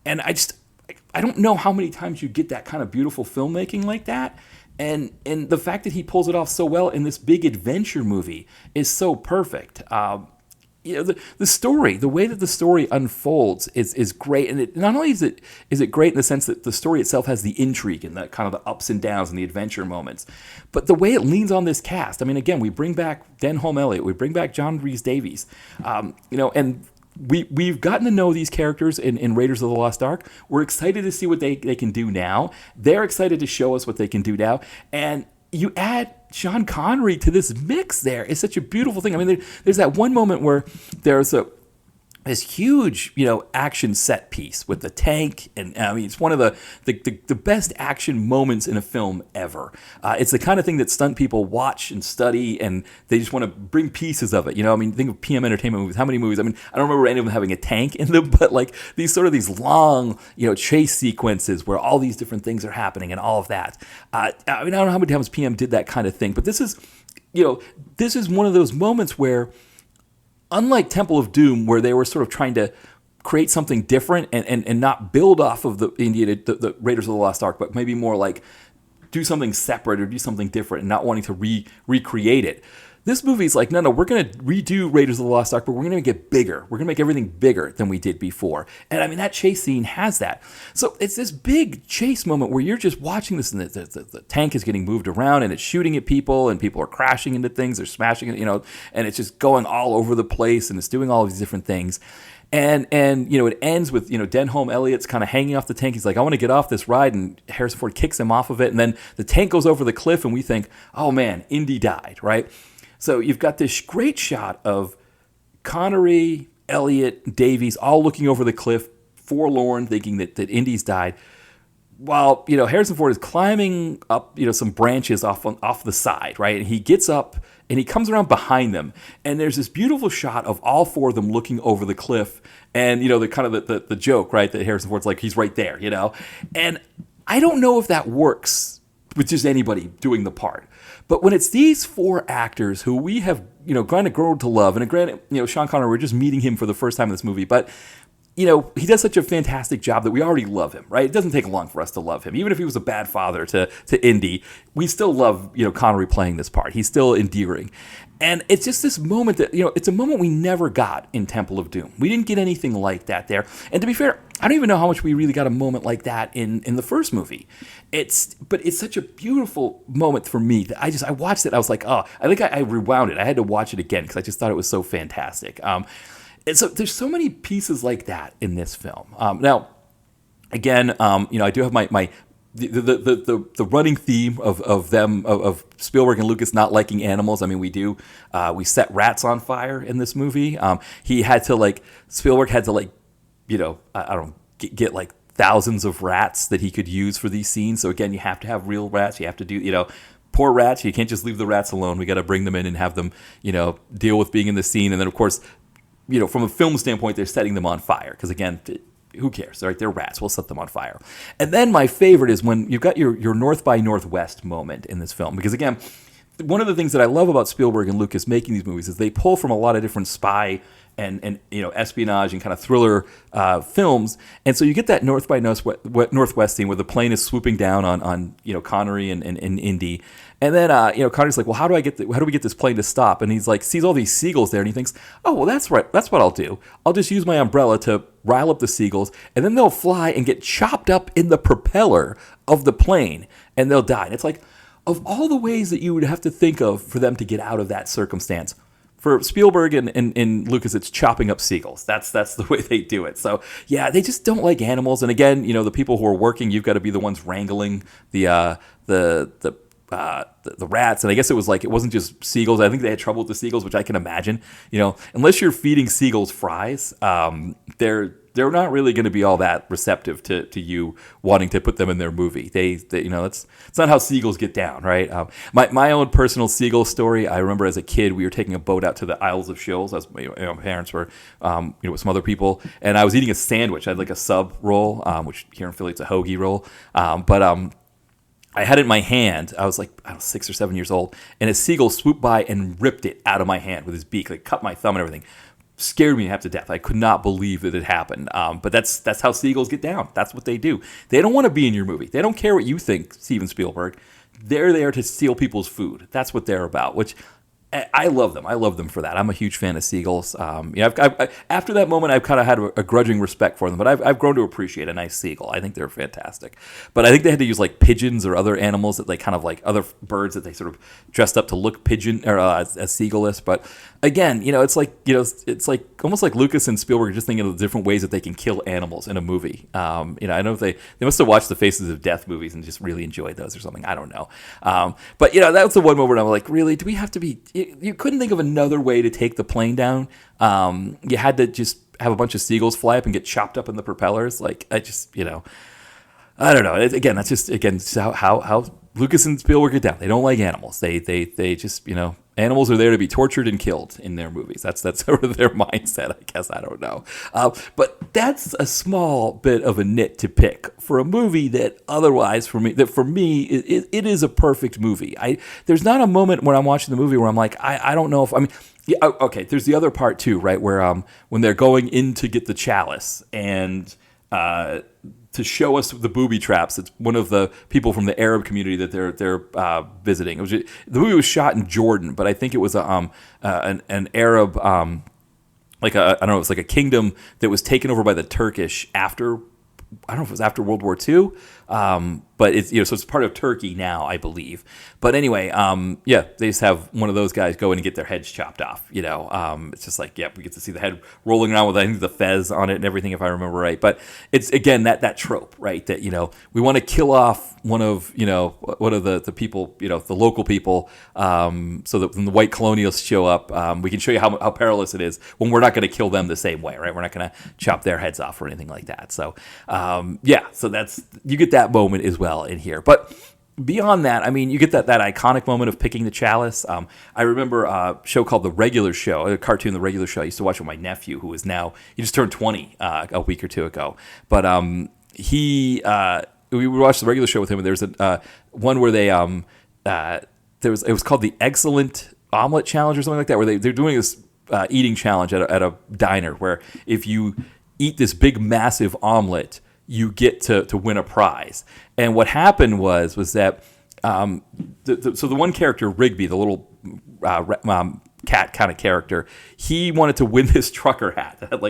And I don't know how many times you get that kind of beautiful filmmaking like that. And the fact that he pulls it off so well in this big adventure movie is so perfect. The story, the way that the story unfolds is great. And it, not only is it great in the sense that the story itself has the intrigue and the kind of the ups and downs and the adventure moments, but the way it leans on this cast. I mean, again, we bring back Denholm Elliott, we bring back John Rhys Davies, and we've gotten to know these characters in Raiders of the Lost Ark. We're excited to see what they can do now. They're excited to show us what they can do now. And you add Sean Connery to this mix there. It's such a beautiful thing. I mean, there's that one moment where there's this huge, action set piece with the tank, and I mean, it's one of the best action moments in a film ever. It's the kind of thing that stunt people watch and study, and they just want to bring pieces of it. I mean, think of PM Entertainment movies. How many movies? I mean, I don't remember any of them having a tank in them, but like these long, chase sequences where all these different things are happening and all of that. I mean, I don't know how many times PM did that kind of thing, but this is one of those moments where unlike Temple of Doom, where they were sort of trying to create something different and not build off of the the Raiders of the Lost Ark, but maybe more like do something separate or do something different and not wanting to recreate it. This movie's like, no, we're going to redo Raiders of the Lost Ark, but we're going to make it bigger. We're going to make everything bigger than we did before. And I mean, that chase scene has that. So it's this big chase moment where you're just watching this, and the tank is getting moved around, and it's shooting at people, and people are crashing into things, they're smashing it, and it's just going all over the place, and it's doing all of these different things. And it ends with, Denholm Elliott's kind of hanging off the tank. He's like, I want to get off this ride. And Harrison Ford kicks him off of it. And then the tank goes over the cliff, and we think, oh, man, Indy died, right? So you've got this great shot of Connery, Elliott, Davies all looking over the cliff, forlorn, thinking that Indy's died, while Harrison Ford is climbing up some branches off the side, right? And he gets up and he comes around behind them, and there's this beautiful shot of all four of them looking over the cliff, and the kind of the joke, right, that Harrison Ford's like, he's right there, and I don't know if that works with just anybody doing the part. But when it's these four actors who we have, kind of grown to love, and granted, Sean Connery, we're just meeting him for the first time in this movie, but, he does such a fantastic job that we already love him, right? It doesn't take long for us to love him. Even if he was a bad father to Indy, we still love, Connery playing this part. He's still endearing. And it's just this moment that, it's a moment we never got in Temple of Doom. We didn't get anything like that there. And to be fair, I don't even know how much we really got a moment like that in the first movie. But it's such a beautiful moment for me that I watched it. I was like, oh, I think I rewound it. I had to watch it again because I just thought it was so fantastic. And so there's so many pieces like that in this film. Now, again, I do have the running theme of Spielberg and Lucas not liking animals. I mean, we set rats on fire in this movie. Spielberg had to I don't know, get like thousands of rats that he could use for these scenes. So again, you have to have real rats. You have to do, poor rats. You can't just leave the rats alone. We got to bring them in and have them, deal with being in the scene. And then of course, from a film standpoint, they're setting them on fire because again, who cares, right? They're rats. We'll set them on fire. And then my favorite is when you've got your North by Northwest moment in this film. Because again, one of the things that I love about Spielberg and Lucas making these movies is they pull from a lot of different spy and espionage and kind of thriller films. And so you get that North by Northwest scene where the plane is swooping down on Connery and Indy. And then Connery's like, well, how do we get this plane to stop? And he's like, sees all these seagulls there, and he thinks, oh, well, that's right. That's what I'll do. I'll just use my umbrella to rile up the seagulls, and then they'll fly and get chopped up in the propeller of the plane, and they'll die. And it's like, of all the ways that you would have to think of for them to get out of that circumstance, for Spielberg and Lucas, it's chopping up seagulls. That's the way they do it. So yeah, they just don't like animals. And again, the people who are working, you've got to be the ones wrangling the rats. And I guess it wasn't just seagulls. I think they had trouble with the seagulls, which I can imagine. Unless you're feeding seagulls fries, they're not really going to be all that receptive to you wanting to put them in their movie. They it's not how seagulls get down, right? My own personal seagull story. I remember as a kid, we were taking a boat out to the Isles of Shoals. My parents were, with some other people, and I was eating a sandwich. I had like a sub roll, which here in Philly it's a hoagie roll, I had it in my hand. I was like, 6 or 7 years old, and a seagull swooped by and ripped it out of my hand with his beak, like cut my thumb and everything. Scared me half to death. I could not believe that it happened. But that's how seagulls get down. That's what they do. They don't want to be in your movie. They don't care what you think, Steven Spielberg. They're there to steal people's food. That's what they're about, which I love them. I love them for that. I'm a huge fan of seagulls. After that moment, I've kind of had a grudging respect for them, but I've grown to appreciate a nice seagull. I think they're fantastic. But I think they had to use like pigeons or other animals that they kind of like other birds that they sort of dressed up to look pigeon or as seagull-ish. But again, it's like almost like Lucas and Spielberg are just thinking of the different ways that they can kill animals in a movie. I know they must have watched the Faces of Death movies and just really enjoyed those or something. I don't know. But that was the one moment I'm like, really, do we have to be? You couldn't think of another way to take the plane down. You had to just have a bunch of seagulls fly up and get chopped up in the propellers. Like I don't know. That's just how Lucas and Spielberg get down. They don't like animals. They just Animals are there to be tortured and killed in their movies. That's sort of their mindset, I guess. I don't know. But that's a small bit of a nit to pick for a movie that otherwise, for me, it is a perfect movie. There's not a moment when I'm watching the movie where I'm like, I don't know if, I mean, yeah, okay, there's the other part too, right, where when they're going in to get the chalice and to show us the booby traps. It's one of the people from the Arab community that they're visiting. The movie was shot in Jordan, but I think it was an Arab, I don't know, it was like a kingdom that was taken over by the Turkish after, I don't know if it was after World War II, but it's, so it's part of Turkey now, I believe. But anyway, they just have one of those guys go in and get their heads chopped off. It's just like, we get to see the head rolling around with, I think, the fez on it and everything, if I remember right. But it's again that trope, right? That we want to kill off one of the people, the local people, so that when the white colonials show up, we can show you how perilous it is when we're not going to kill them the same way, right? We're not going to chop their heads off or anything like that. So so that's, you get that moment as well in here. But beyond that, I mean, you get that iconic moment of picking the chalice. I remember a show called The Regular Show, a cartoon, The Regular Show. I used to watch with my nephew, who is now, he just turned 20 a week or two ago. But we would watch The Regular Show with him, and there was one where they it was called the Excellent Omelet Challenge or something like that, where they're doing this eating challenge at a diner, where if you eat this big massive omelet, you get to win a prize. And what happened was that so the one character, Rigby, the little cat kind of character, he wanted to win this trucker hat. It had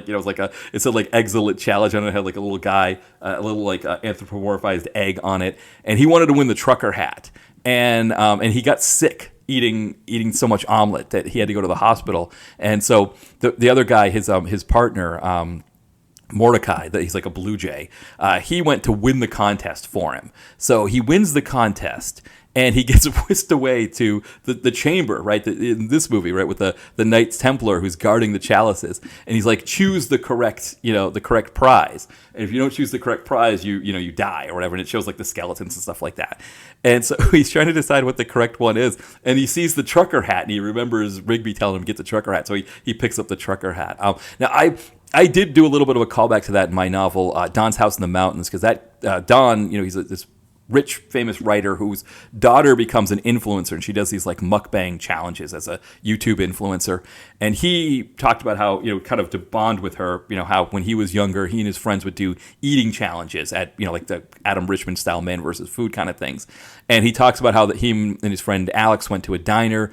it said like excellent challenge on it. It had like a little guy, a little anthropomorphized egg on it, and he wanted to win the trucker hat. And he got sick eating so much omelet that he had to go to the hospital. And so the other guy, his partner, Mordecai, that he's like a blue jay, he went to win the contest for him. So he wins the contest, and he gets whisked away to the chamber, right, in this movie, right, with the Knights Templar who's guarding the chalices. And he's like, choose the correct prize. And if you don't choose the correct prize, you die or whatever. And it shows like the skeletons and stuff like that. And so he's trying to decide what the correct one is. And he sees the trucker hat, and he remembers Rigby telling him to get the trucker hat. So he picks up the trucker hat. Now, I did do a little bit of a callback to that in my novel, Don's House in the Mountains, because that Don, he's this rich, famous writer whose daughter becomes an influencer, and she does these like mukbang challenges as a YouTube influencer. And he talked about how, kind of to bond with her, how when he was younger, he and his friends would do eating challenges at, like the Adam Richman style Man versus Food kind of things. And he talks about how that him and his friend Alex went to a diner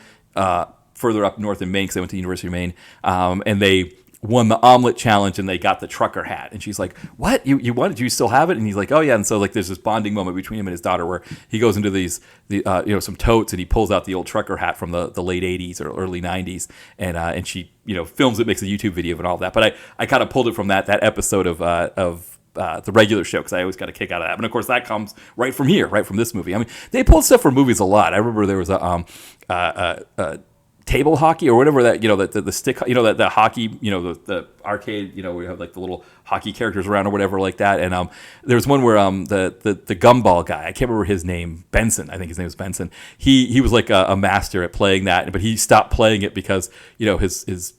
further up north in Maine, because they went to the University of Maine, and they won the omelet challenge, and they got the trucker hat. And she's like, what? You won it? Do you still have it? And he's like, oh yeah. And so like there's this bonding moment between him and his daughter where he goes into some totes, and he pulls out the old trucker hat from the late 80s or early 90s, and she films it, makes a YouTube video of it and all that. But I kind of pulled it from that episode of The Regular Show, because I always got a kick out of that. And of course that comes right from here, right from this movie. I mean, they pulled stuff from movies a lot. I remember there was a table hockey or whatever that, the stick, that the hockey, the arcade, we have like the little hockey characters around or whatever like that. And there's one where the gumball guy, I can't remember his name, Benson, I think his name was Benson. He was like a master at playing that, but he stopped playing it because his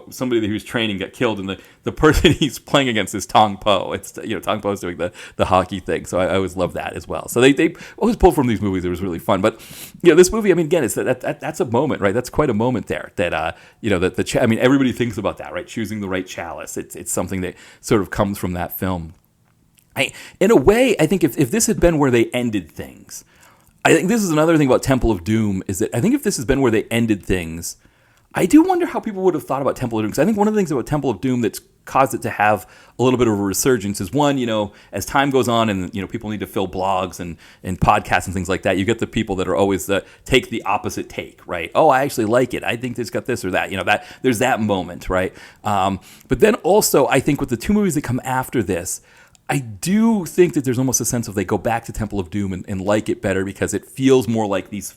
somebody that he was training got killed, and the person he's playing against is Tong Po. It's Tong Po's doing the hockey thing, so I always love that as well. So they always pull from these movies. It was really fun, but this movie, I mean, again, it's that's a moment, right? That's quite a moment there. That I mean, everybody thinks about that, right? Choosing the right chalice. It's something that sort of comes from that film. In a way, I think if this had been where they ended things, I think this is another thing about Temple of Doom, is that I think if this has been where they ended things, I do wonder how people would have thought about Temple of Doom, because I think one of the things about Temple of Doom that's caused it to have a little bit of a resurgence is, one, as time goes on and, people need to fill blogs and podcasts and things like that, you get the people that are always take the opposite take, right? Oh, I actually like it. I think it's got this or that. That there's that moment, right? But then also, I think with the two movies that come after this, I do think that there's almost a sense of they go back to Temple of Doom and like it better because it feels more like these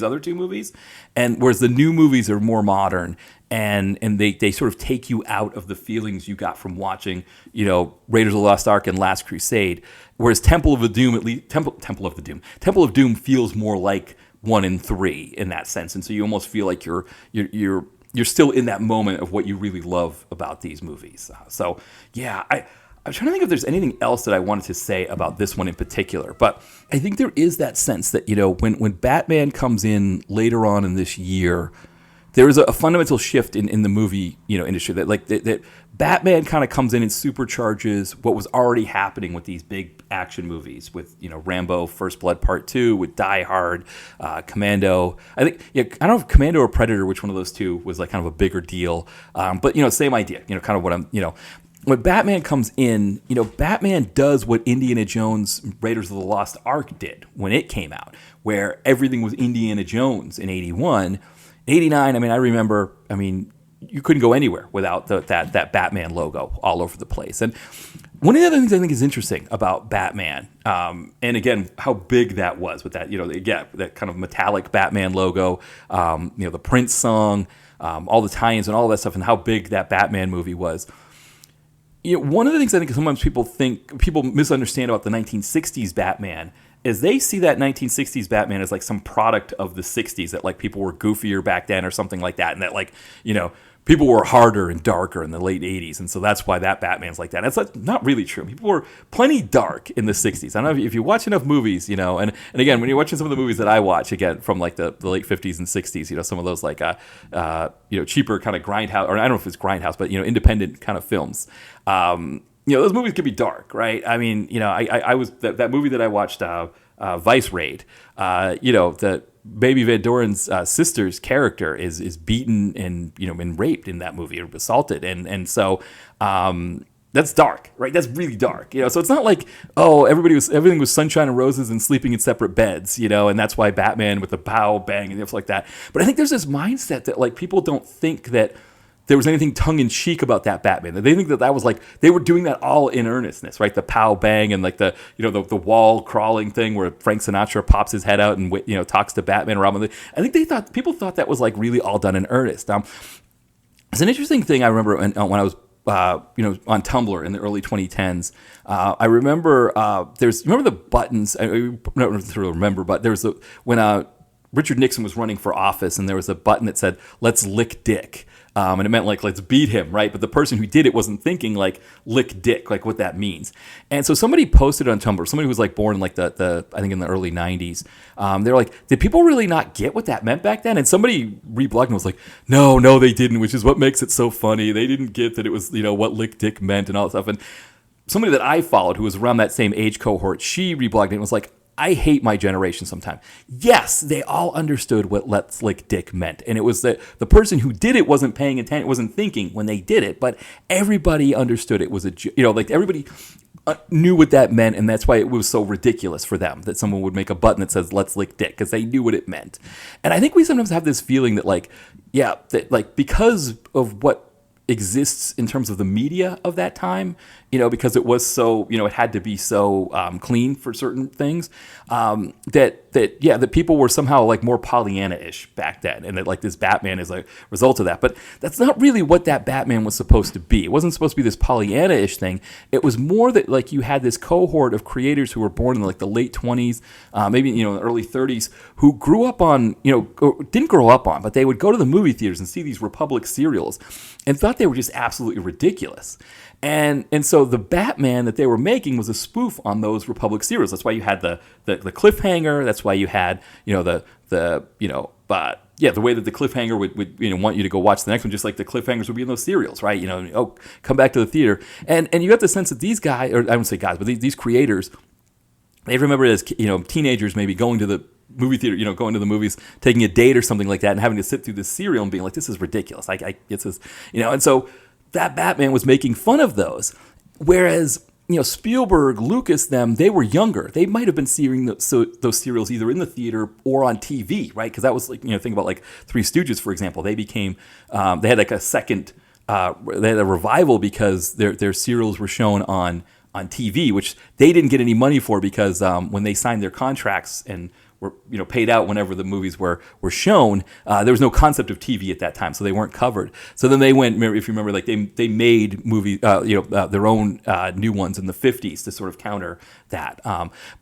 other two movies, and whereas the new movies are more modern and they sort of take you out of the feelings you got from watching, Raiders of the Lost Ark and Last Crusade, whereas Temple of Doom feels more like 1 and 3 in that sense, and so you almost feel like you're still in that moment of what you really love about these movies. So yeah, I'm trying to think if there's anything else that I wanted to say about this one in particular, but I think there is that sense that, when Batman comes in later on in this year, there is a fundamental shift in the movie, industry that Batman kind of comes in and supercharges what was already happening with these big action movies with, Rambo, First Blood Part 2, with Die Hard, Commando. I think, I don't know if Commando or Predator, which one of those two was like kind of a bigger deal. But, same idea, kind of what I'm, when Batman comes in, Batman does what Indiana Jones Raiders of the Lost Ark did when it came out, where everything was Indiana Jones in 81. In 89, I remember, you couldn't go anywhere without that Batman logo all over the place. And one of the other things I think is interesting about Batman, and again, how big that was with that, that kind of metallic Batman logo, the Prince song, all the tie-ins and all that stuff, and how big that Batman movie was. One of the things I think sometimes people misunderstand about the 1960s Batman is they see that 1960s Batman as like some product of the 60s, that like people were goofier back then or something like that, and that like, people were harder and darker in the late 80s, and so that's why that Batman's like that. That's not really true. People were plenty dark in the 60s. I don't know if you watch enough movies, and again, when you're watching some of the movies that I watch, again, from like the late 50s and 60s, some of those like, cheaper kind of grindhouse, or I don't know if it's grindhouse, but, independent kind of films. Those movies could be dark, right? I was, that movie that I watched, Vice Raid, the Baby Van Doren's sister's character is beaten and been raped in that movie, or assaulted, and so that's dark, right? That's really dark, So it's not like, everything was sunshine and roses and sleeping in separate beds, and that's why Batman with the pow bang and stuff like that. But I think there's this mindset that like people don't think that there was anything tongue-in-cheek about that Batman. They think that was like, they were doing that all in earnestness, right? The pow bang and like the wall crawling thing where Frank Sinatra pops his head out and talks to Batman. I think people thought that was like really all done in earnest. It's an interesting thing I remember when I was on Tumblr in the early 2010s. I remember remember the buttons. I don't remember, but when Richard Nixon was running for office, and there was a button that said "Let's lick dick." And it meant like, let's beat him, right? But the person who did it wasn't thinking like lick dick, like what that means. And so somebody posted on Tumblr, somebody who was like born in like the I think in the early 90s. They're like, did people really not get what that meant back then? And somebody reblogged and was like, no, they didn't, which is what makes it so funny. They didn't get that it was, what lick dick meant and all that stuff. And somebody that I followed who was around that same age cohort, she reblogged it and was like, I hate my generation sometimes. Yes, they all understood what let's lick dick meant. And it was that the person who did it wasn't paying attention, wasn't thinking when they did it, but everybody understood it was everybody knew what that meant, and that's why it was so ridiculous for them that someone would make a button that says let's lick dick, because they knew what it meant. And I think we sometimes have this feeling that because of what exists in terms of the media of that time, because it was so, it had to be so clean for certain things, that people were somehow like more Pollyanna-ish back then, and that like this Batman is a result of that. But that's not really what that Batman was supposed to be. It wasn't supposed to be this Pollyanna-ish thing. It was more that like you had this cohort of creators who were born in like the late 20s, maybe the early 30s, who grew up on, didn't grow up on, but they would go to the movie theaters and see these Republic serials and thought they were just absolutely ridiculous. And so the Batman that they were making was a spoof on those Republic serials. That's why you had the cliffhanger. That's why you had the way that the cliffhanger would want you to go watch the next one, just like the cliffhangers would be in those serials, right? Come back to the theater, and you got the sense that these guys, or I wouldn't say guys, but these creators, they remember it as teenagers maybe going to the movie theater, going to the movies, taking a date or something like that, and having to sit through this serial and being like, this is ridiculous. It's this, and so that Batman was making fun of those. Whereas, Spielberg, Lucas, they were younger. They might have been seeing those serials either in the theater or on TV, right? Because that was like, think about like Three Stooges, for example. They became, they had like a second, they had a revival because their serials were shown on TV, which they didn't get any money for because when they signed their contracts and were paid out whenever the movies were shown, there was no concept of TV at that time, so they weren't covered. So then they went, if you remember, like they made their own new ones in the 50s to sort of counter that.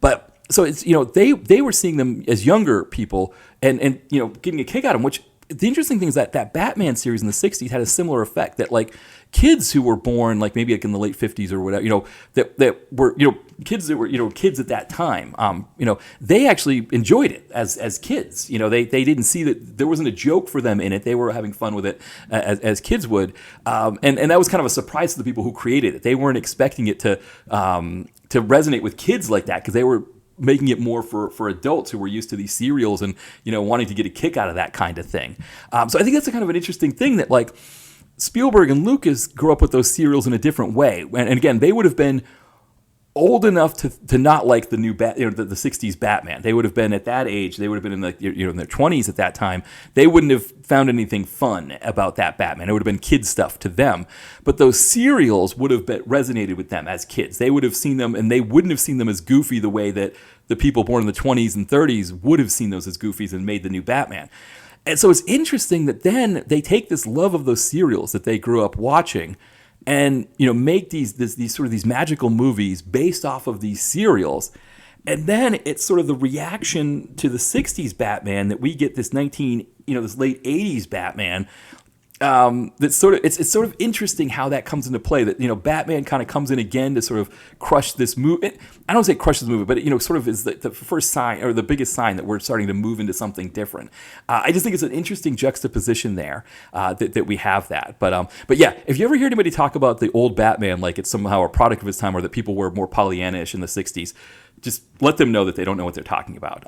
But so it's, they were seeing them as younger people and getting a kick out of them, which the interesting thing is that Batman series in the 60s had a similar effect, that like kids who were born like maybe like in the late 50s or whatever, that were, kids that were, kids at that time, they actually enjoyed it as kids. They didn't see that there wasn't a joke for them in it. They were having fun with it as kids would. And that was kind of a surprise to the people who created it. They weren't expecting it to resonate with kids like that, because they were making it more for adults who were used to these serials and, wanting to get a kick out of that kind of thing. So I think that's a kind of an interesting thing, that like Spielberg and Lucas grew up with those serials in a different way. And again, they would have been old enough to not like the new the 60s Batman. They would have been at that age. They would have been in in their 20s at that time. They wouldn't have found anything fun about that Batman. It would have been kid stuff to them. But those serials would have resonated with them as kids. They would have seen them, and they wouldn't have seen them as goofy the way that the people born in the 20s and 30s would have seen those as goofies and made the new Batman. And so it's interesting that then they take this love of those serials that they grew up watching and make these sort of these magical movies based off of these serials. And then it's sort of the reaction to the 60s Batman that we get this this late 80s Batman. That's sort of it's sort of interesting how that comes into play, that Batman kind of comes in again to sort of crush this movie. I don't say crush this movie, but sort of is the first sign, or the biggest sign, that we're starting to move into something different. I just think it's an interesting juxtaposition there, that we have that. But yeah, if you ever hear anybody talk about the old Batman like it's somehow a product of his time, or that people were more Pollyanna-ish in the 60s, just let them know that they don't know what they're talking about.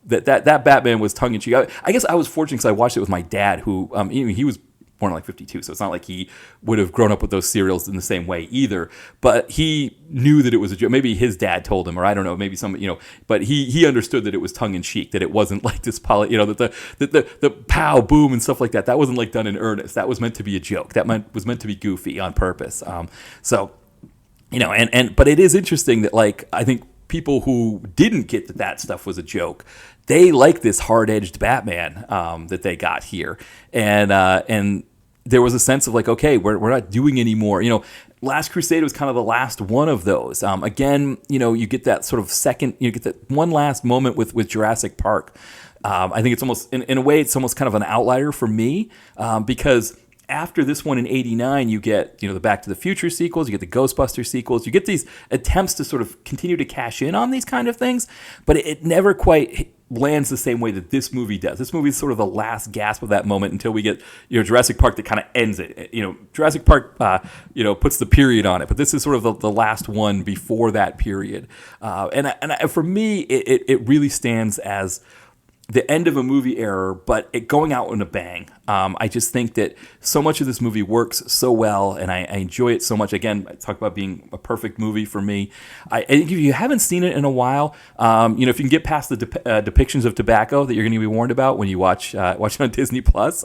That Batman was tongue-in-cheek. I guess I was fortunate because I watched it with my dad, who he was born in like 52, so it's not like he would have grown up with those serials in the same way either. But he knew that it was a joke. Maybe his dad told him, or I don't know, maybe some, but he understood that it was tongue in cheek, that it wasn't like this that the pow boom and stuff like that. That wasn't like done in earnest. That was meant to be a joke. That was meant to be goofy on purpose. But it is interesting that, like, I think people who didn't get that stuff was a joke, they like this hard-edged Batman that they got here, and there was a sense of like, okay, we're not doing any more. Last Crusade was kind of the last one of those. Again, you get that sort of second, you get that one last moment with Jurassic Park. I think it's almost, in a way, it's almost kind of an outlier for me, because after this one in '89, you get the Back to the Future sequels, you get the Ghostbusters sequels, you get these attempts to sort of continue to cash in on these kind of things, but it never quite lands the same way that this movie does. This movie is sort of the last gasp of that moment until we get Jurassic Park that kind of ends it. Jurassic Park puts the period on it, but this is sort of the last one before that period. For me, it really stands as the end of a movie era, but it going out in a bang. I just think that so much of this movie works so well, and I enjoy it so much. Again, I talk about being a perfect movie for me. I think if you haven't seen it in a while, if you can get past the depictions of tobacco that you're going to be warned about when you watch it on Disney Plus,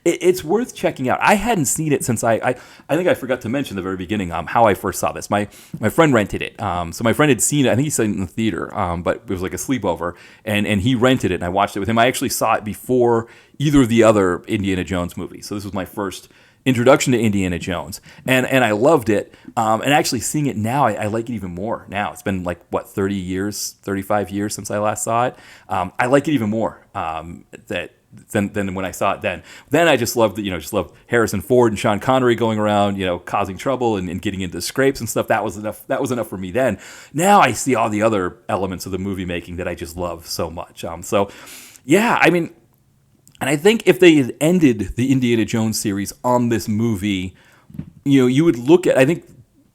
it's worth checking out. I hadn't seen it since I think I forgot to mention at the very beginning how I first saw this. My friend rented it. So my friend had seen it. I think he saw it in the theater, but it was like a sleepover, and he rented it, and I watched it with him. I actually saw it before either of the other Indiana Jones movies. So this was my first introduction to Indiana Jones. And I loved it. And actually seeing it now, I like it even more now. It's been like, 30 years, 35 years since I last saw it. I like it even more than when I saw it then. Then I just loved loved Harrison Ford and Sean Connery going around, causing trouble and getting into scrapes and stuff. That was enough for me then. Now I see all the other elements of the movie making that I just love so much. Yeah, I mean, and I think if they had ended the Indiana Jones series on this movie, you would look at, I think,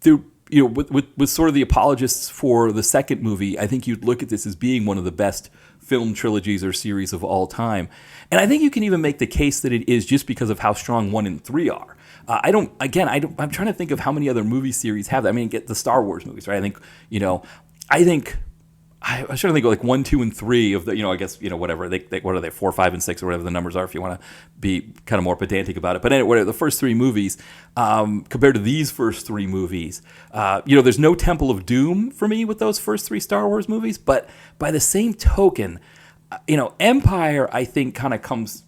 with sort of the apologists for the second movie, I think you'd look at this as being one of the best film trilogies or series of all time. And I think you can even make the case that it is just because of how strong 1 and 3 are. I'm trying to think of how many other movie series have that. I mean, get the Star Wars movies, right? I was trying to think of like 1, 2, and 3 of the, I guess, whatever, what are they, 4, 5, and 6, or whatever the numbers are, if you want to be kind of more pedantic about it. But anyway, the first 3 movies, compared to these first 3 movies, there's no Temple of Doom for me with those first 3 Star Wars movies. But by the same token, Empire, I think, kind of comes,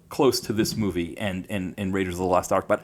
close to this movie and Raiders of the Lost Ark. But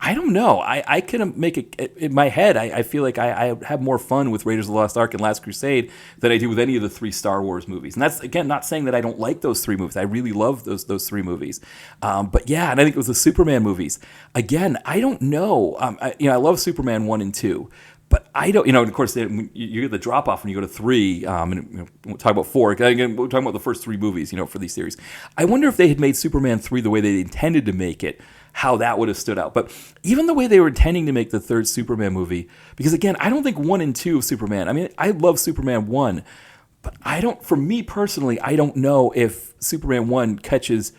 I don't know. I can make it in my head. I feel like I have more fun with Raiders of the Lost Ark and Last Crusade than I do with any of the 3 Star Wars movies. And that's, again, not saying that I don't like those 3 movies. I really love those 3 movies. But yeah, and I think it was the Superman movies. Again, I don't know. I love Superman 1 and 2. But I don't, and of course, you get the drop off when you go to 3, and we'll talk about 4. Again, we're talking about the first 3 movies, for these series. I wonder if they had made Superman 3 the way they intended to make it, how that would have stood out. But even the way they were intending to make the 3rd Superman movie, because again, I don't think 1 and 2 of Superman, I mean, I love Superman 1, but for me personally, I don't know if Superman 1 catches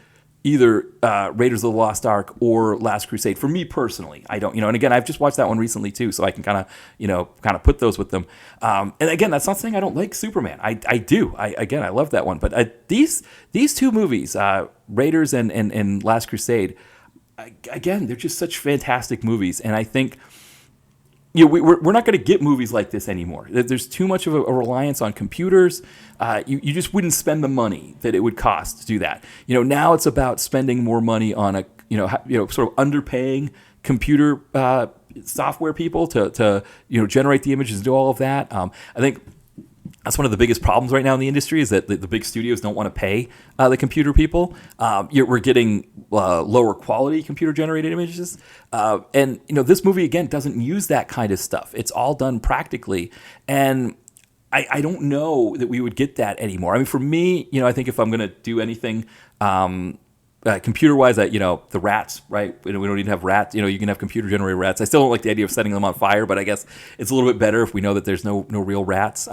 either Raiders of the Lost Ark or Last Crusade. For me personally, I don't, and again, I've just watched that one recently too, so I can kind of put those with them. And again, that's not saying I don't like Superman. I do. I love that one. But these 2 movies, Raiders and Last Crusade, again, they're just such fantastic movies, and I think we're not going to get movies like this anymore. There's too much of a reliance on computers. You just wouldn't spend the money that it would cost to do that. Now it's about spending more money on sort of underpaying computer software people to generate the images and do all of that. I think that's one of the biggest problems right now in the industry is that the big studios don't want to pay the computer people. We're getting lower quality computer-generated images. And this movie, again, doesn't use that kind of stuff. It's all done practically. And I don't know that we would get that anymore. I mean, for me, I think if I'm going to do anything computer-wise, the rats, right? We don't need to have rats. You can have computer-generated rats. I still don't like the idea of setting them on fire, but I guess it's a little bit better if we know that there's no real rats.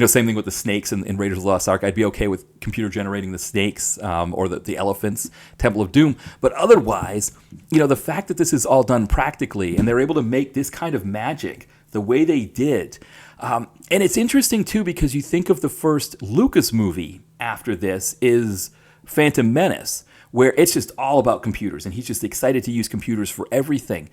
Same thing with the snakes in Raiders of the Lost Ark. I'd be okay with computer-generating the snakes or the elephants, Temple of Doom. But otherwise, the fact that this is all done practically and they're able to make this kind of magic the way they did. And it's interesting, too, because you think of the first Lucas movie after this is Phantom Menace, where it's just all about computers, and he's just excited to use computers for everything.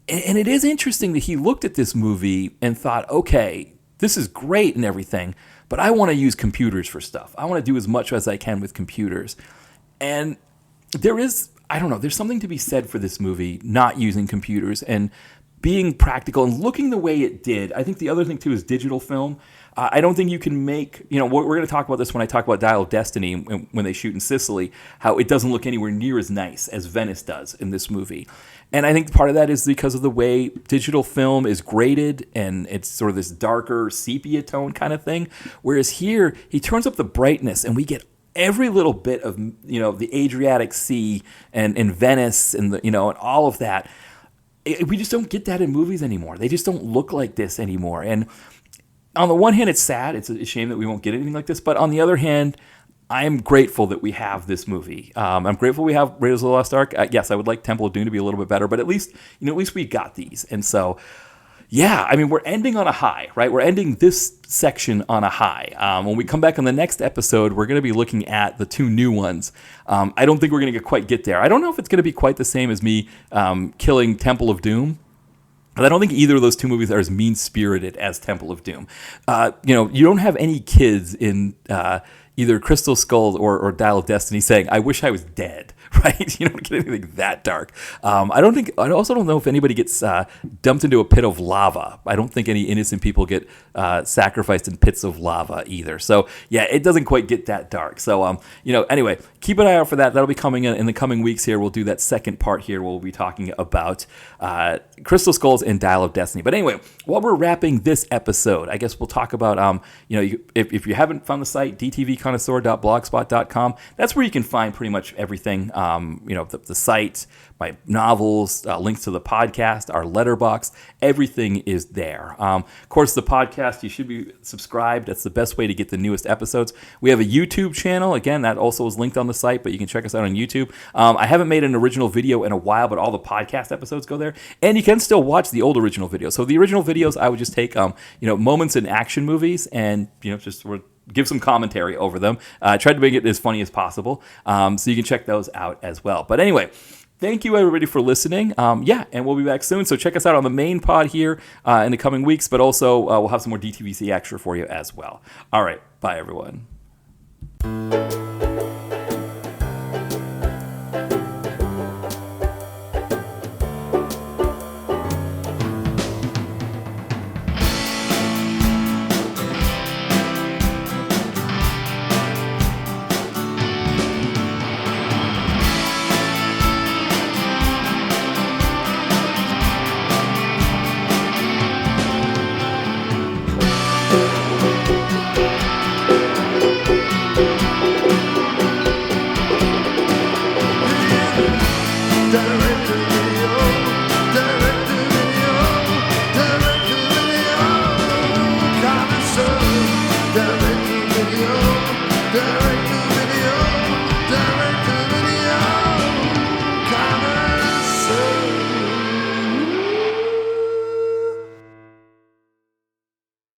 And it is interesting that he looked at this movie and thought, okay, this is great and everything, but I want to use computers for stuff. I want to do as much as I can with computers. And there's something to be said for this movie not using computers and being practical and looking the way it did. I think the other thing, too, is digital film. I don't think you can make, we're going to talk about this when I talk about Dial of Destiny when they shoot in Sicily, how it doesn't look anywhere near as nice as Venice does in this movie. And I think part of that is because of the way digital film is graded and it's sort of this darker sepia tone kind of thing. Whereas here, he turns up the brightness and we get every little bit of, the Adriatic Sea and Venice and, and all of that. We just don't get that in movies anymore. They just don't look like this anymore. And on the one hand, it's sad. It's a shame that we won't get anything like this. But on the other hand, I am grateful that we have this movie. I'm grateful we have Raiders of the Lost Ark. Yes, I would like Temple of Doom to be a little bit better, but at least we got these. And so, yeah, I mean, we're ending on a high, right? We're ending this section on a high. When we come back on the next episode, we're going to be looking at the 2 new ones. I don't think we're going to quite get there. I don't know if it's going to be quite the same as me killing Temple of Doom. But I don't think either of those 2 movies are as mean-spirited as Temple of Doom. You don't have any kids in either Crystal Skull or Dial of Destiny saying, I wish I was dead, right? You don't get anything that dark. I also don't know if anybody gets dumped into a pit of lava. I don't think any innocent people get sacrificed in pits of lava either. So, yeah, it doesn't quite get that dark. So, anyway, keep an eye out for that. That'll be coming in the coming weeks here. We'll do that second part here where we'll be talking about Crystal Skulls and Dial of Destiny. But anyway, while we're wrapping this episode, I guess we'll talk about, if you haven't found the site, dtvconnoisseur.blogspot.com, that's where you can find pretty much everything, the site, my novels, links to the podcast, our letterbox, everything is there. Of course, the podcast, you should be subscribed. That's the best way to get the newest episodes. We have a YouTube channel. Again, that also is linked on the site, but you can check us out on YouTube. I haven't made an original video in a while, but all the podcast episodes go there. And you can still watch the old original videos. So the original videos, I would just take, moments in action movies and, just sort of give some commentary over them. I tried to make it as funny as possible. So you can check those out as well. But anyway, thank you, everybody, for listening. And we'll be back soon. So check us out on the main pod here in the coming weeks, but also we'll have some more DTVC Extra for you as well. All right. Bye, everyone.